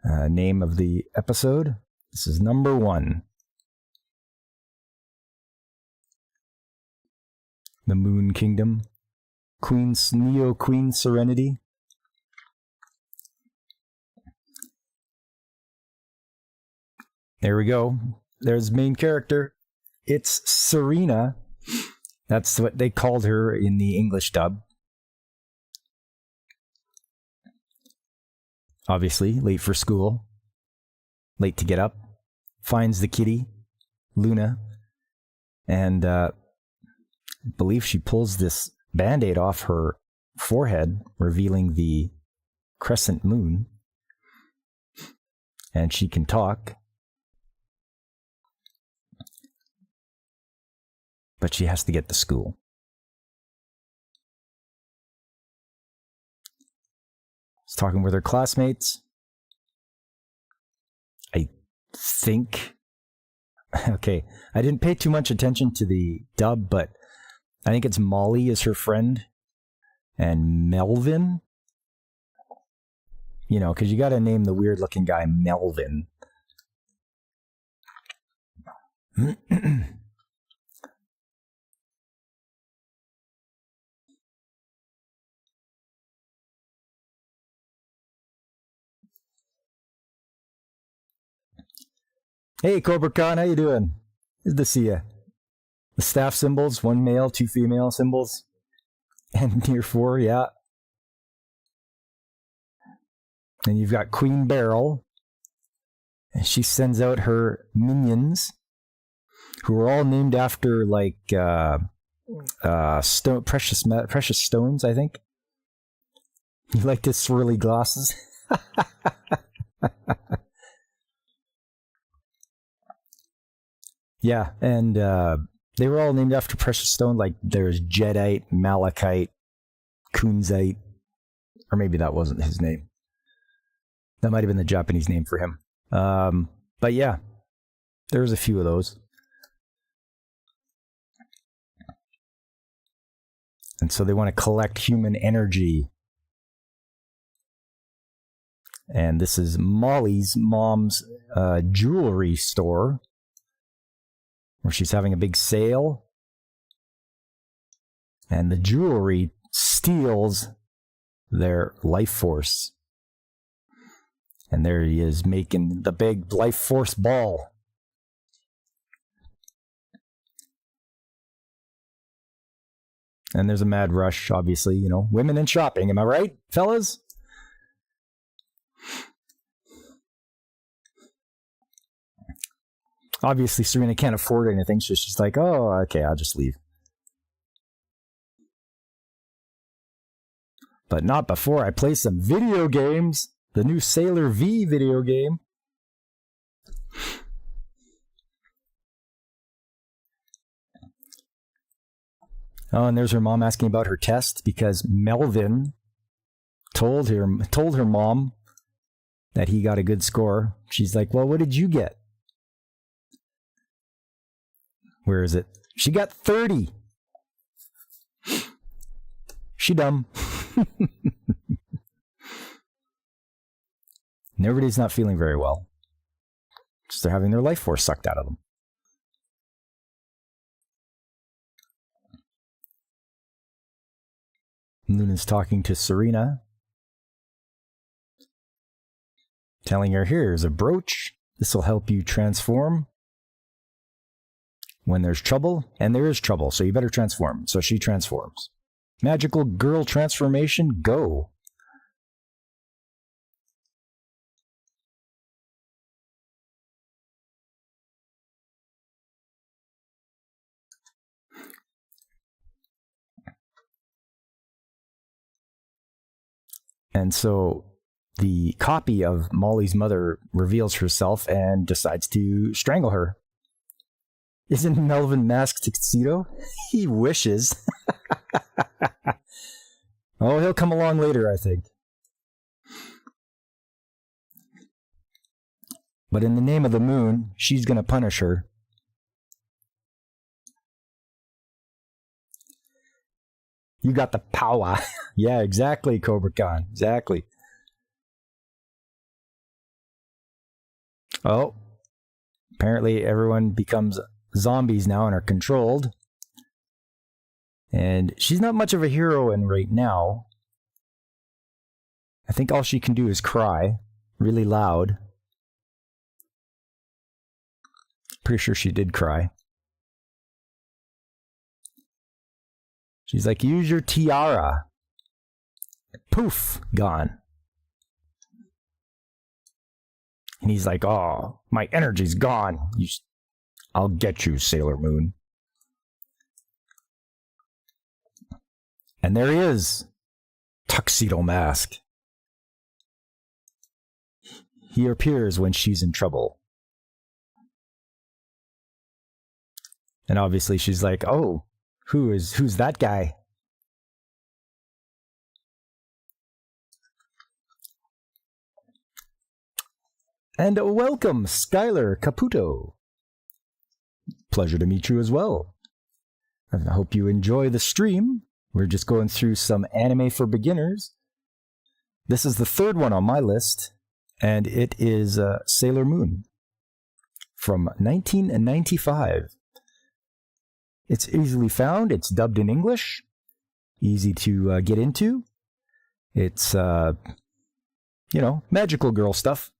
name of the episode. This is number 1. The Moon Kingdom. Neo Queen Serenity. There we go. There's the main character. It's Serena. That's what they called her in the English dub. Obviously, late for school. Late to get up. Finds the kitty, Luna. And I believe she pulls this Band-Aid off her forehead, revealing the crescent moon. And she can talk. But she has to get to school. She's talking with her classmates. I think... Okay, I didn't pay too much attention to the dub, but I think it's Molly is her friend. And Melvin? You know, because you got to name the weird-looking guy Melvin. Hey, Cobra Khan, how you doing? Good to see you. The staff symbols, 1 male, 2 female symbols. And near 4, yeah. And you've got Queen Beryl. And she sends out her minions, who are all named after, like, precious stones, I think. You like the swirly glasses? Yeah, and they were all named after precious stone. Like there's Jadeite, Malachite, Kunzite, or maybe that wasn't his name. That might have been the Japanese name for him. But yeah, there's a few of those. And so they want to collect human energy. And this is Molly's mom's jewelry store, where she's having a big sale. And the jewelry steals their life force. And there he is making the big life force ball. And there's a mad rush, obviously, you know, women and shopping. Am I right, fellas? Obviously, Serena can't afford anything, so she's like, oh, okay, I'll just leave. But not before I play some video games. The new Sailor V video game. Oh, and there's her mom asking about her test because Melvin told her mom that he got a good score. She's like, well, what did you get? Where is it? She got 30. She dumb. And everybody's not feeling very well. Because they're having their life force sucked out of them. Luna's talking to Serena. Telling her, here's a brooch. This will help you transform when there's trouble. And there is trouble, so you better transform. So she transforms. Magical girl transformation, go. And so the copy of Molly's mother reveals herself and decides to strangle her. Isn't Melvin masked tuxedo? He wishes. Oh, he'll come along later, I think. But in the name of the moon, she's going to punish her. You got the power. Yeah, exactly, Cobra Khan. Exactly. Oh, apparently everyone becomes zombies now and are controlled. And she's not much of a heroine right now. I think all she can do is cry really loud. Pretty sure she did cry. She's like, use your tiara. Poof, gone. And he's like, oh, my energy's gone. I'll get you, Sailor Moon. And there he is. Tuxedo Mask. He appears when she's in trouble. And obviously she's like, oh, who's that guy? And welcome, Skylar Caputo. Pleasure to meet you as well. I hope you enjoy the stream. We're just going through some anime for beginners. This is the third one on my list, and it is Sailor Moon from 1995. It's easily found. It's dubbed in English. Easy to get into. It's, magical girl stuff.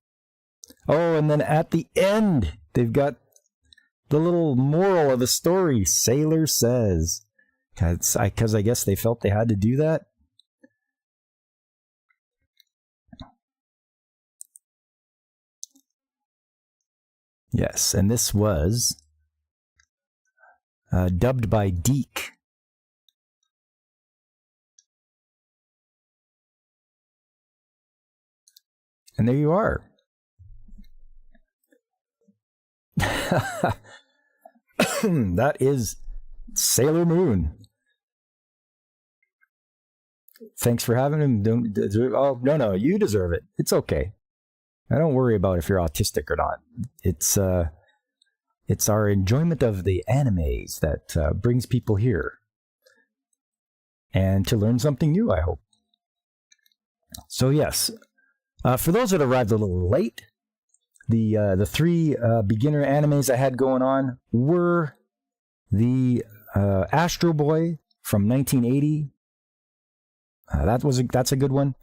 Oh, and then at the end, they've got the little moral of the story. Sailor says. Because I guess they felt they had to do that. Yes, and this was dubbed by Deke. And there you are. That is Sailor Moon. Thanks for having him. Oh, no, you deserve it. It's okay. I don't worry about if you're autistic or not. It's our enjoyment of the animes that brings people here. And to learn something new, I hope. So yes, for those that arrived a little late, the three beginner animes I had going on were the Astro Boy from 1980, That's a good one.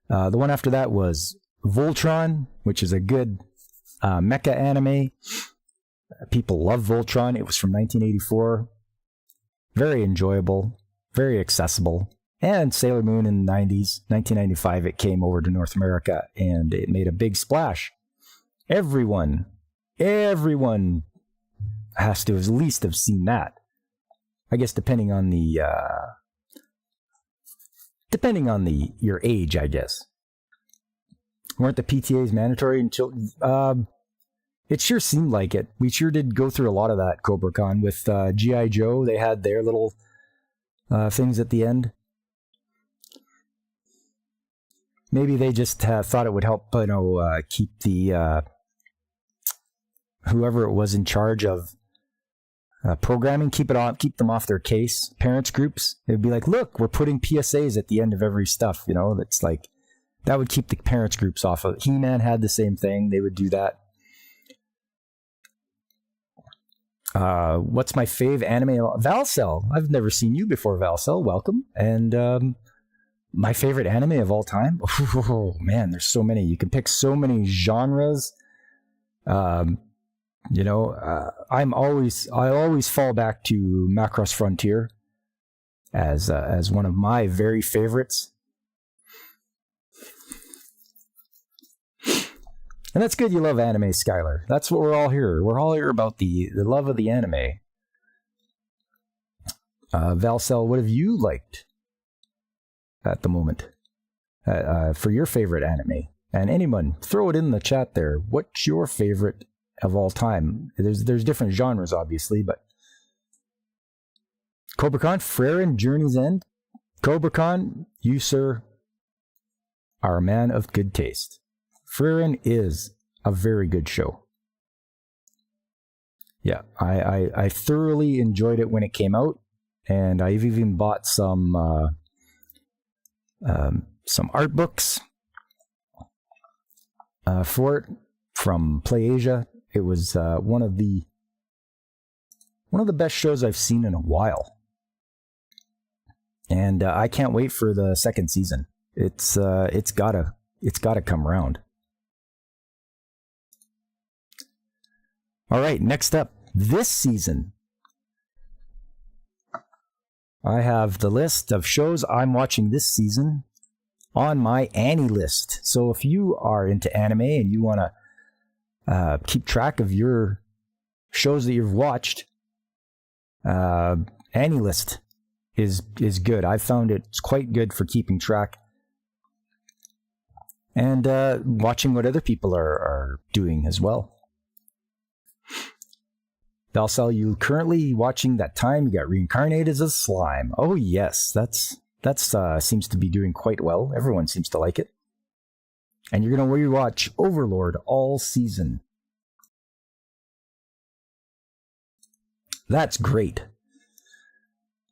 The one after that was Voltron, which is a good mecha anime. People love Voltron. It was from 1984. Very enjoyable, very accessible. And Sailor Moon in the 90s, 1995, it came over to North America and it made a big splash. Everyone has to at least have seen that. I guess depending on your age, I guess. Weren't the PTAs mandatory until it sure seemed like it. We sure did go through a lot of that Cobra Con with G.I. Joe. They had their little things at the end. Maybe they just thought it would help, keep the whoever it was in charge of programming, keep them off their case. Parents groups, it would be like, look, we're putting PSAs at the end of every stuff. That's like that would keep the parents groups off of it. He-Man had the same thing. They would do that. What's my fave anime? Valcel. I've never seen you before, Valcel. Welcome. And my favorite anime of all time? Oh, man, there's so many. You can pick so many genres. I always fall back to Macross Frontier as one of my very favorites. And that's good you love anime, Skylar. That's what we're all here. We're all here about the love of the anime. Valcel, what have you liked at the moment for your favorite anime? And anyone, throw it in the chat there. What's your favorite of all time? There's different genres, obviously, but Cobra Con, Freyrin, Journey's End. Cobra Con, you, sir, are a man of good taste. Freyrin is a very good show. Yeah, I thoroughly enjoyed it when it came out, and I've even bought some art books for it from PlayAsia. It was one of the best shows I've seen in a while, and I can't wait for the second season. It's gotta come around. All right, next up, this season, I have the list of shows I'm watching this season on my Annie list. So if you are into anime and you want to keep track of your shows that you've watched, Annie list is good. I've found it's quite good for keeping track and watching what other people are doing as well. Valcel, you currently watching That Time You Got Reincarnated as a Slime. Oh yes, that's seems to be doing quite well. Everyone seems to like it. And you're going to rewatch Overlord all season. That's great.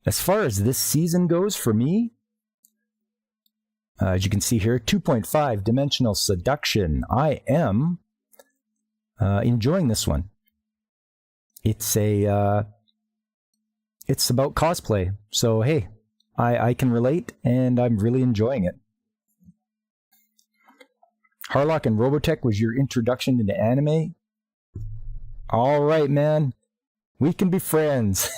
As far as this season goes for me, as you can see here, 2.5 Dimensional Seduction. I am enjoying this one. It's about cosplay. So, hey, I can relate, and I'm really enjoying it. Harlock and Robotech was your introduction into anime? All right, man. We can be friends.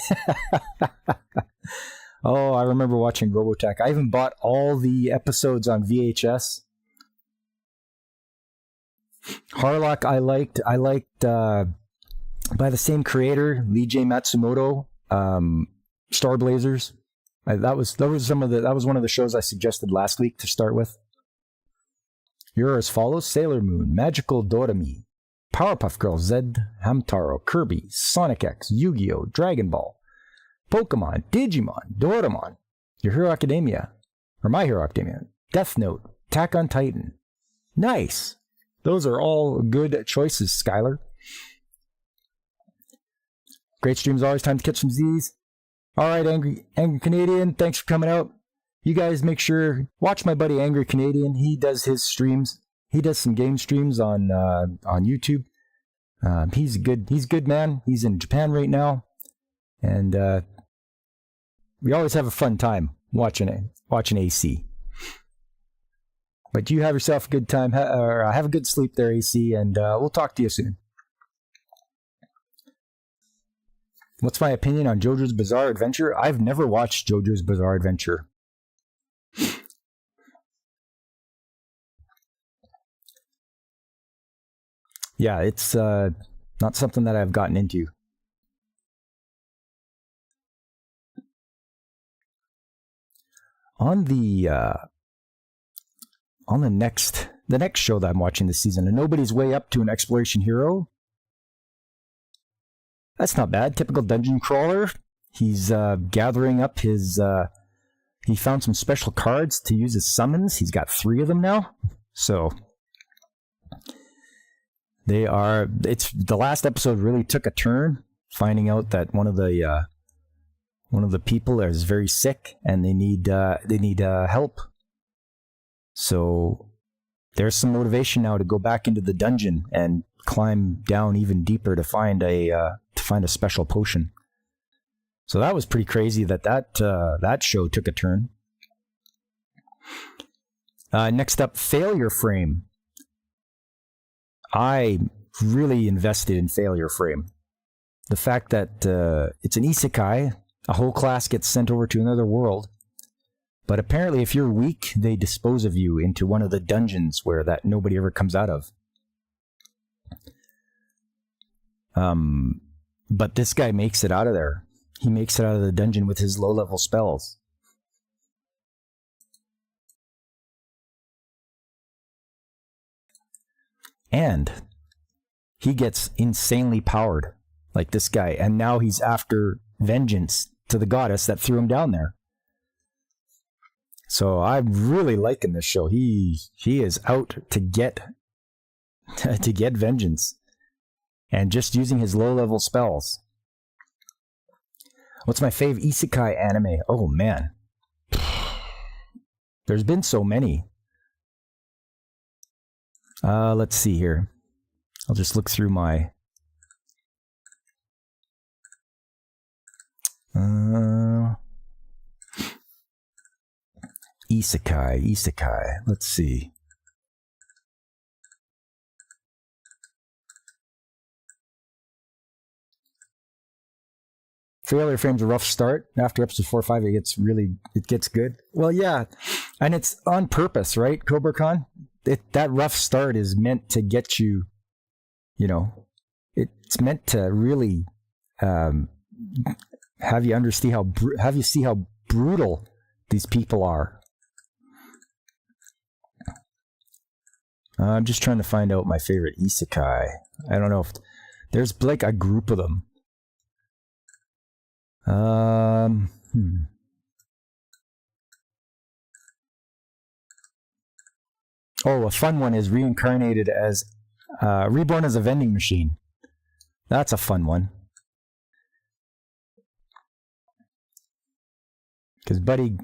Oh, I remember watching Robotech. I even bought all the episodes on VHS. Harlock I liked by the same creator, Lee J. Matsumoto, Star Blazers. That was one of the shows I suggested last week to start with. You're as follows: Sailor Moon, Magical Doremi, Powerpuff Girls, Zed, Hamtaro, Kirby, Sonic X, Yu-Gi-Oh!, Dragon Ball, Pokemon, Digimon, Doraemon, Your Hero Academia, or My Hero Academia, Death Note, Attack on Titan. Nice. Those are all good choices, Skylar. Great streams always. Time to catch some Z's. All right, Angry Canadian, thanks for coming out. You guys make sure, watch my buddy Angry Canadian. He does his streams. He does some game streams on YouTube. He's good, man. He's in Japan right now. And we always have a fun time watching AC. But you have yourself a good time, or have a good sleep there, AC, and we'll talk to you soon. What's my opinion on JoJo's Bizarre Adventure? I've never watched JoJo's Bizarre Adventure. Yeah, it's not something that I've gotten into. On the next show that I'm watching this season, and Nobody's Way Up to an Exploration Hero. That's not bad. Typical dungeon crawler. He's gathering up his. He found some special cards to use as summons. He's got 3 of them now. So they are. It's the last episode really took a turn, finding out that one of the people is very sick and they need help. So there's some motivation now to go back into the dungeon and climb down even deeper to find a special potion. So that was pretty crazy that show took a turn. Next up, Failure Frame. I really invested in Failure Frame. The fact that it's an isekai, a whole class gets sent over to another world, but apparently if you're weak, they dispose of you into one of the dungeons where that nobody ever comes out of. But this guy makes it out of there. He makes it out of the dungeon with his low-level spells. And he gets insanely powered, like this guy. And now he's after vengeance to the goddess that threw him down there. So I'm really liking this show. He is out to get vengeance. And just using his low-level spells. What's my fave isekai anime? Oh, man. There's been so many. Let's see here. I'll just look through my... Isekai. Let's see. Failure Frame's a rough start. After episode 4 or 5, it gets good. Well, yeah, and it's on purpose, right, Cobra Khan? That rough start is meant to get you, it's meant to really have you see how brutal these people are. I'm just trying to find out my favorite isekai. I don't know if there's like a group of them. Oh, a fun one is reborn as a vending machine. That's a fun one. Because Buddy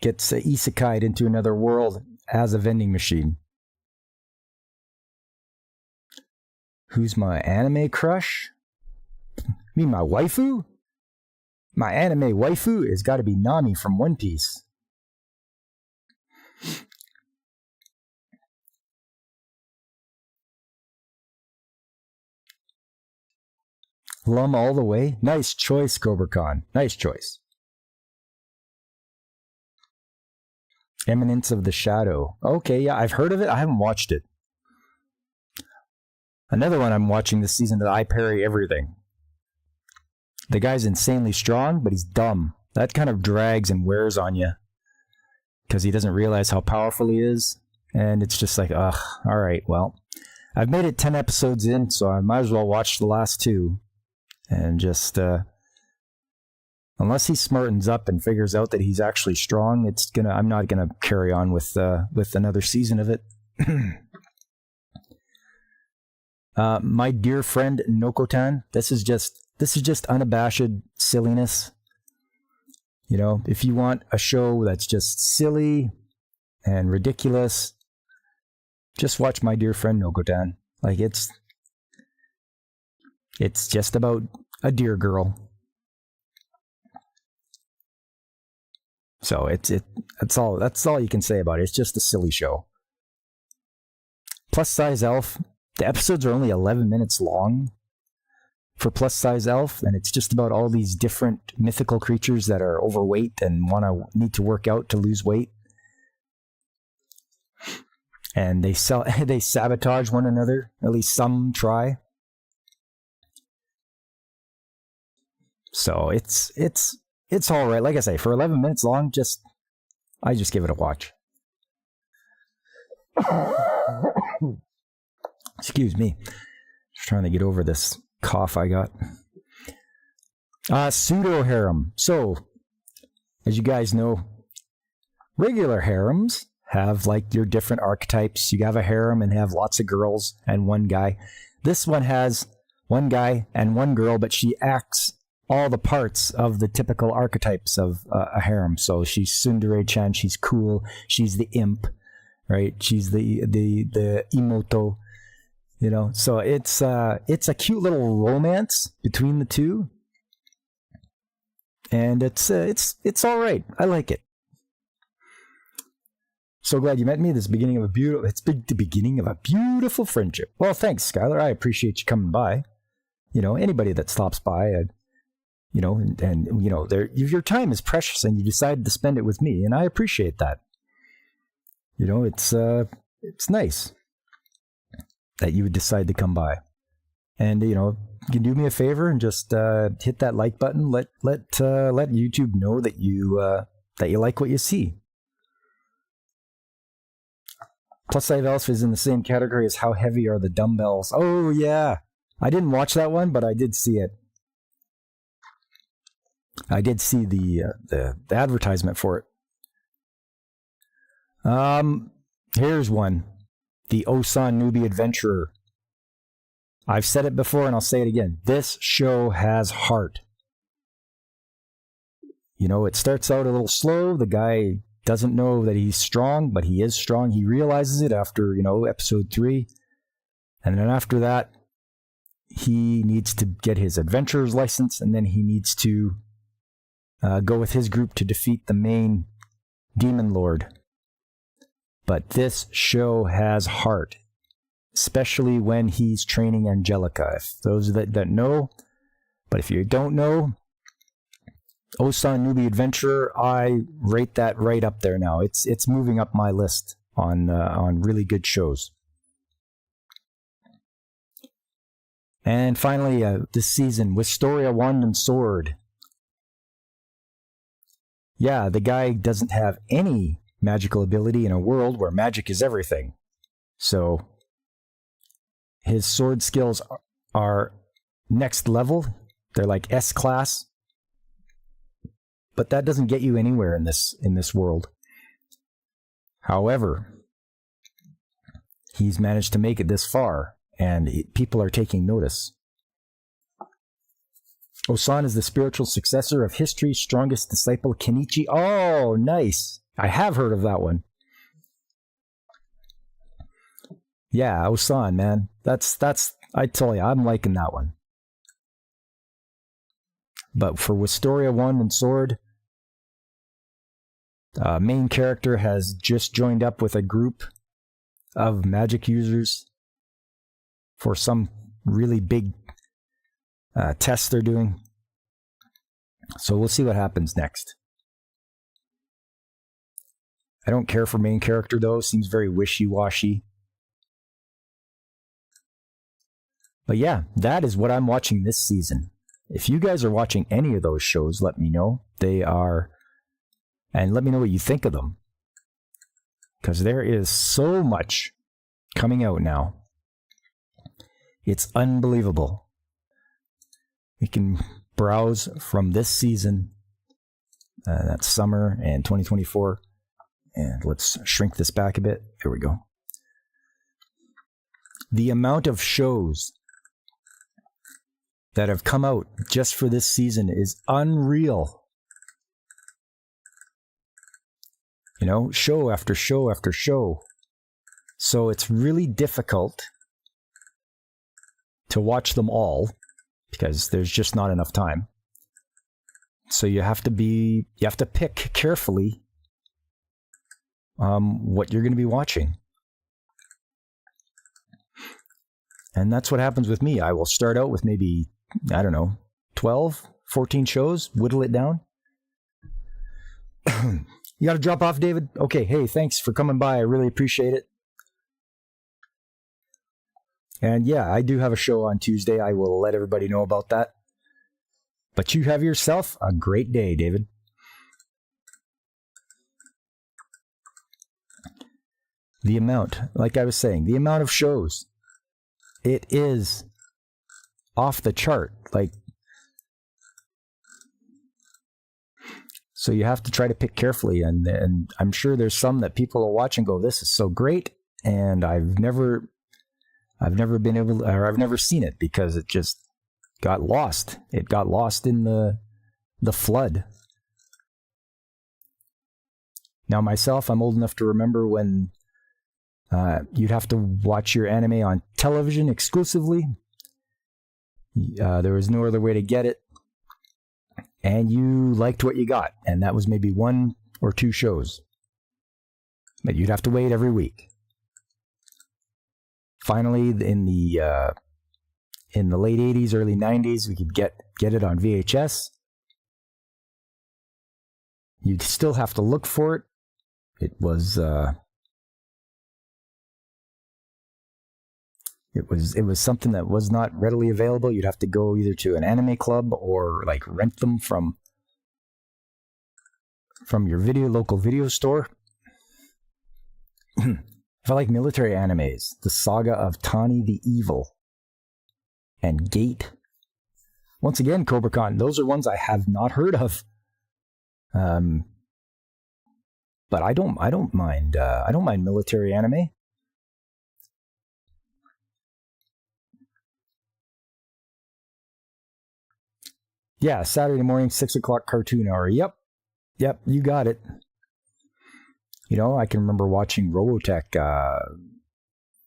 gets isekai'd into another world as a vending machine. Who's my anime crush? Me, my waifu? My anime waifu has got to be Nami from One Piece. Lum all the way. Nice choice, Cobra Khan. Nice choice. Eminence of the Shadow. Okay, yeah, I've heard of it. I haven't watched it. Another one I'm watching this season that I parry everything. The guy's insanely strong, but he's dumb. That kind of drags and wears on you because he doesn't realize how powerful he is. And it's just like, ugh, all right, well, I've made it 10 episodes in, so I might as well watch the last 2. And just, unless he smartens up and figures out that he's actually strong, I'm not gonna carry on with another season of it. My dear friend Nokotan, this is just unabashed silliness. If you want a show that's just silly and ridiculous, just watch My Dear Friend Nokotan. Like it's just about a deer girl. So that's all you can say about it. It's just a silly show. Plus Size Elf. The episodes are only 11 minutes long for Plus Size Elf, and it's just about all these different mythical creatures that are overweight and need to work out to lose weight. And they sabotage one another. At least some try. So it's all right. Like I say, for 11 minutes long, I just give it a watch. Excuse me. Just trying to get over this cough I got. Pseudo harem. So, as you guys know, regular harems have like your different archetypes. You have a harem and have lots of girls and one guy. This one has one guy and one girl, but she acts all the parts of the typical archetypes of a harem. So she's tsundere-chan, she's cool, she's the imp, right? She's the imoto, you know. So it's a cute little romance between the two, and it's all right. I like it. So glad you met me. It's the beginning of a beautiful friendship. Well, thanks, Skylar. I appreciate you coming by. You know, anybody that stops by, you know, and you know, your time is precious, and you decided to spend it with me, and I appreciate that. You know, it's nice that you would decide to come by, and you know, you can do me a favor and just hit that like button. Let YouTube know that you like what you see. Plus Size Elf is in the same category as How Heavy Are the Dumbbells? Oh yeah, I didn't watch that one, but I did see it. I did see the advertisement for it. Here's one. The Osan Newbie Adventurer. I've said it before and I'll say it again. This show has heart. You know, it starts out a little slow. The guy doesn't know that he's strong, but he is strong. He realizes it after, you know, episode 3. And then after that, he needs to get his adventurer's license, and then he needs to go with his group to defeat the main demon lord. But this show has heart, especially when he's training Angelica. If those that know, but if you don't know, Osan Newbie Adventurer, I rate that right up there now. It's moving up my list on really good shows. And finally, this season, Wisteria Wand and Sword. Yeah, the guy doesn't have any magical ability in a world where magic is everything. So his sword skills are next level. They're like S-class. But that doesn't get you anywhere in this world. However, he's managed to make it this far, and people are taking notice. Osan is the spiritual successor of history's strongest disciple, Kenichi. Oh, nice. I have heard of that one. Yeah, Osan, man. That's I tell you, I'm liking that one. But for Wisteria Wand and Sword, main character has just joined up with a group of magic users for some really big test they're doing. So we'll see what happens next. I don't care for main character though. Seems very wishy-washy. But yeah, that is what I'm watching this season. If you guys are watching any of those shows, let me know. And let me know what you think of them. Because there is so much coming out now. It's unbelievable. You can browse from this season, that's summer and 2024. And let's shrink this back a bit. Here we go. The amount of shows that have come out just for this season is unreal. You know, show after show after show. So it's really difficult to watch them all because there's just not enough time. So you have to pick carefully what you're going to be watching. And that's what happens with me. I will start out with maybe, I don't know, 12, 14 shows, whittle it down. You got to drop off, David? Okay, hey, thanks for coming by. I really appreciate it. And yeah, I do have a show on Tuesday. I will let everybody know about that. But you have yourself a great day, David. The amount, like I was saying, the amount of shows, it is off the chart. Like, so you have to try to pick carefully. And I'm sure there's some that people will watch and go, this is so great. And I've never been able to, or I've never seen it because it just got lost. It got lost in the flood. Now myself, I'm old enough to remember when you'd have to watch your anime on television exclusively. There was no other way to get it. And you liked what you got. And that was maybe 1 or 2 shows. But you'd have to wait every week. Finally, in the late 80s, early 90s, we could get it on VHS. You'd still have to look for it. It was something that was not readily available. You'd have to go either to an anime club or like rent them from your local video store. If I like military animes, the saga of Tani the Evil and Gate. Once again, Cobra Khan, those are ones I have not heard of. But I don't mind military anime. Yeah, Saturday morning, 6 o'clock cartoon hour. Yep, you got it. You know, I can remember watching Robotech,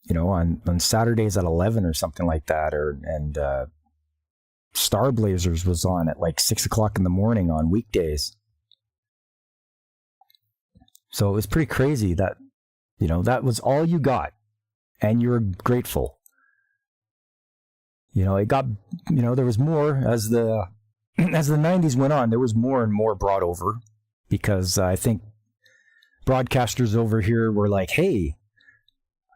on Saturdays at 11 or something like that, and Star Blazers was on at like 6 o'clock in the morning on weekdays. So it was pretty crazy that, that was all you got, and you were grateful. It got, there was more as the 90s went on. There was more and more brought over because I think broadcasters over here were like, hey,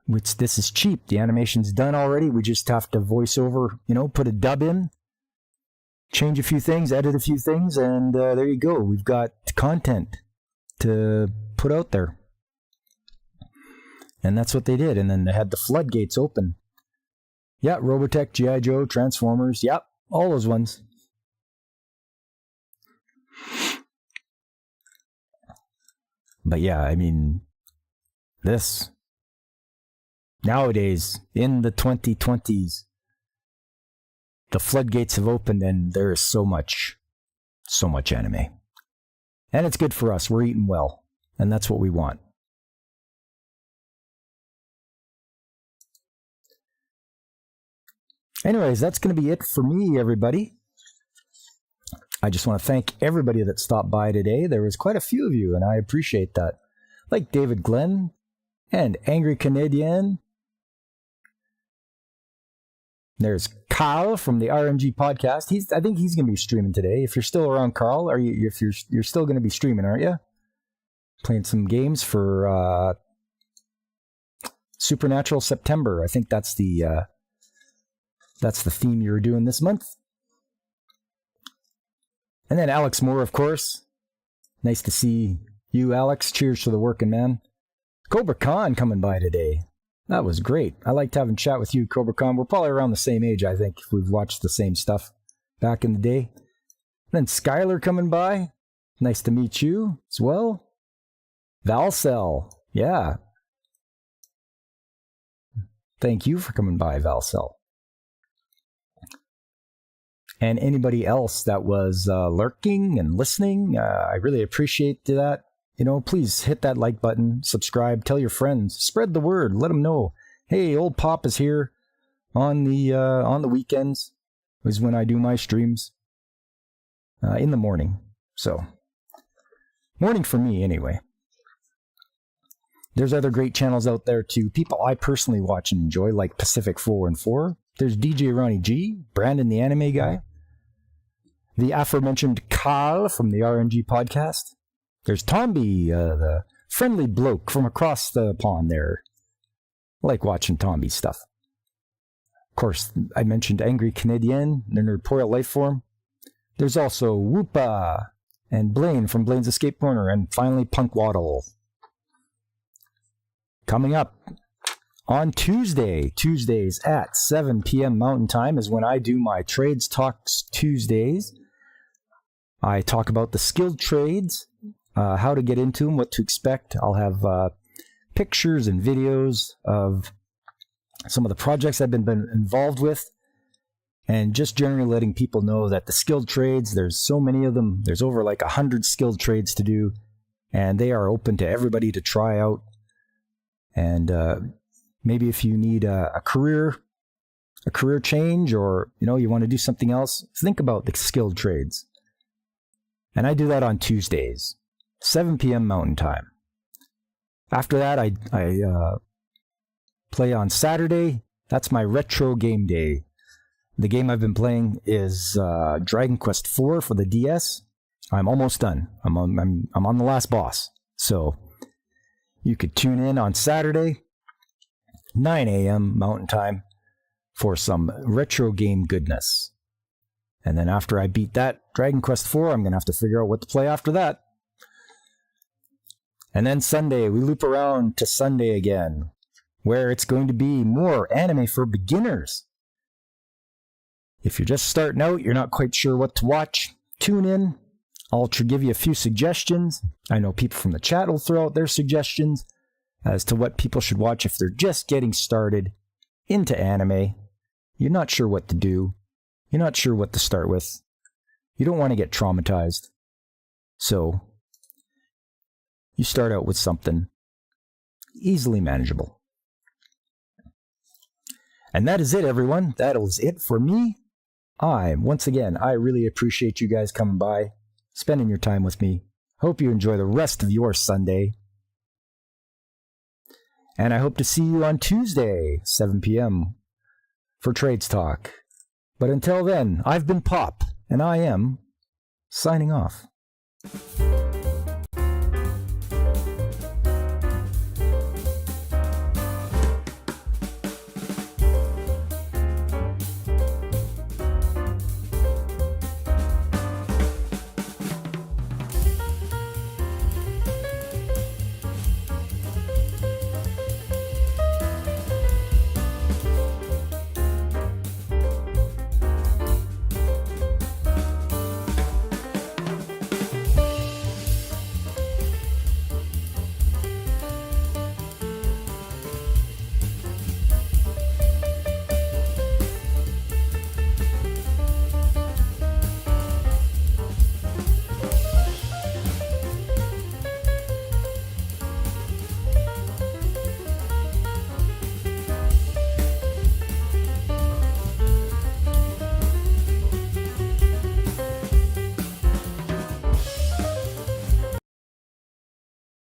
this is cheap. The animation's done already. We just have to voice over, put a dub in, change a few things, edit a few things, and there you go. We've got content to put out there. And that's what they did. And then they had the floodgates open. Yeah, Robotech, G.I. Joe, Transformers. Yep, all those ones. But yeah, I mean, this, nowadays, in the 2020s, the floodgates have opened and there is so much anime. And it's good for us. We're eating well. And that's what we want. Anyways, that's going to be it for me, everybody. I just want to thank everybody that stopped by today. There was quite a few of you, and I appreciate that. Like David Glenn and Angry Canadian. There's Carl from the RMG podcast. I think he's going to be streaming today. If you're still around, Carl, if you're still going to be streaming, aren't you? Playing some games for Supernatural September. I think that's the theme you were doing this month. And then Alex Moore, of course. Nice to see you, Alex. Cheers to the working man. Cobra Khan coming by today. That was great. I liked having a chat with you, Cobra Khan. We're probably around the same age, I think, if we've watched the same stuff back in the day. And then Skylar coming by. Nice to meet you as well. Valcel. Yeah. Thank you for coming by, Valcel. And anybody else that was lurking and listening, I really appreciate that. Please hit that like button, subscribe, tell your friends, spread the word, let them know. Hey, old Pop is here on the weekends. Is when I do my streams in the morning. So morning for me anyway. There's other great channels out there too. People I personally watch and enjoy, like Pacific 414. There's DJ Ronnie G, Brandon the anime guy, the aforementioned Carl from the RNG podcast. There's Tomby, the friendly bloke from across the pond there. I like watching Tomby's stuff. Of course, I mentioned Angry Canadian, the Nerdpoil Lifeform. There's also Whoopa and Blaine from Blaine's Escape Corner, and finally Punk Waddle. Coming up on Tuesdays at 7 p.m. Mountain Time is when I do my Trades Talks Tuesdays. I talk about the skilled trades, how to get into them, what to expect. I'll have pictures and videos of some of the projects I've been involved with, and just generally letting people know that the skilled trades, there's so many of them. There's over like 100 skilled trades to do, and they are open to everybody to try out. And maybe if you need a career change, or you want to do something else, think about the skilled trades. And I do that on Tuesdays, 7 p.m. Mountain Time. After that, I play on Saturday. That's my retro game day. The game I've been playing is Dragon Quest IV for the DS. I'm almost done. I'm on the last boss. So you could tune in on Saturday, 9 a.m. Mountain Time, for some retro game goodness. And then after I beat that Dragon Quest IV, I'm going to have to figure out what to play after that. And then Sunday, we loop around to Sunday again, where it's going to be more anime for beginners. If you're just starting out, you're not quite sure what to watch, tune in. I'll give you a few suggestions. I know people from the chat will throw out their suggestions as to what people should watch if they're just getting started into anime. You're not sure what to do. You're not sure what to start with. You don't want to get traumatized. So you start out with something easily manageable. And that is it, everyone. That is it for me. I really appreciate you guys coming by, spending your time with me. Hope you enjoy the rest of your Sunday. And I hope to see you on Tuesday, 7 p.m. for Trades Talk. But until then, I've been Pop, and I am signing off.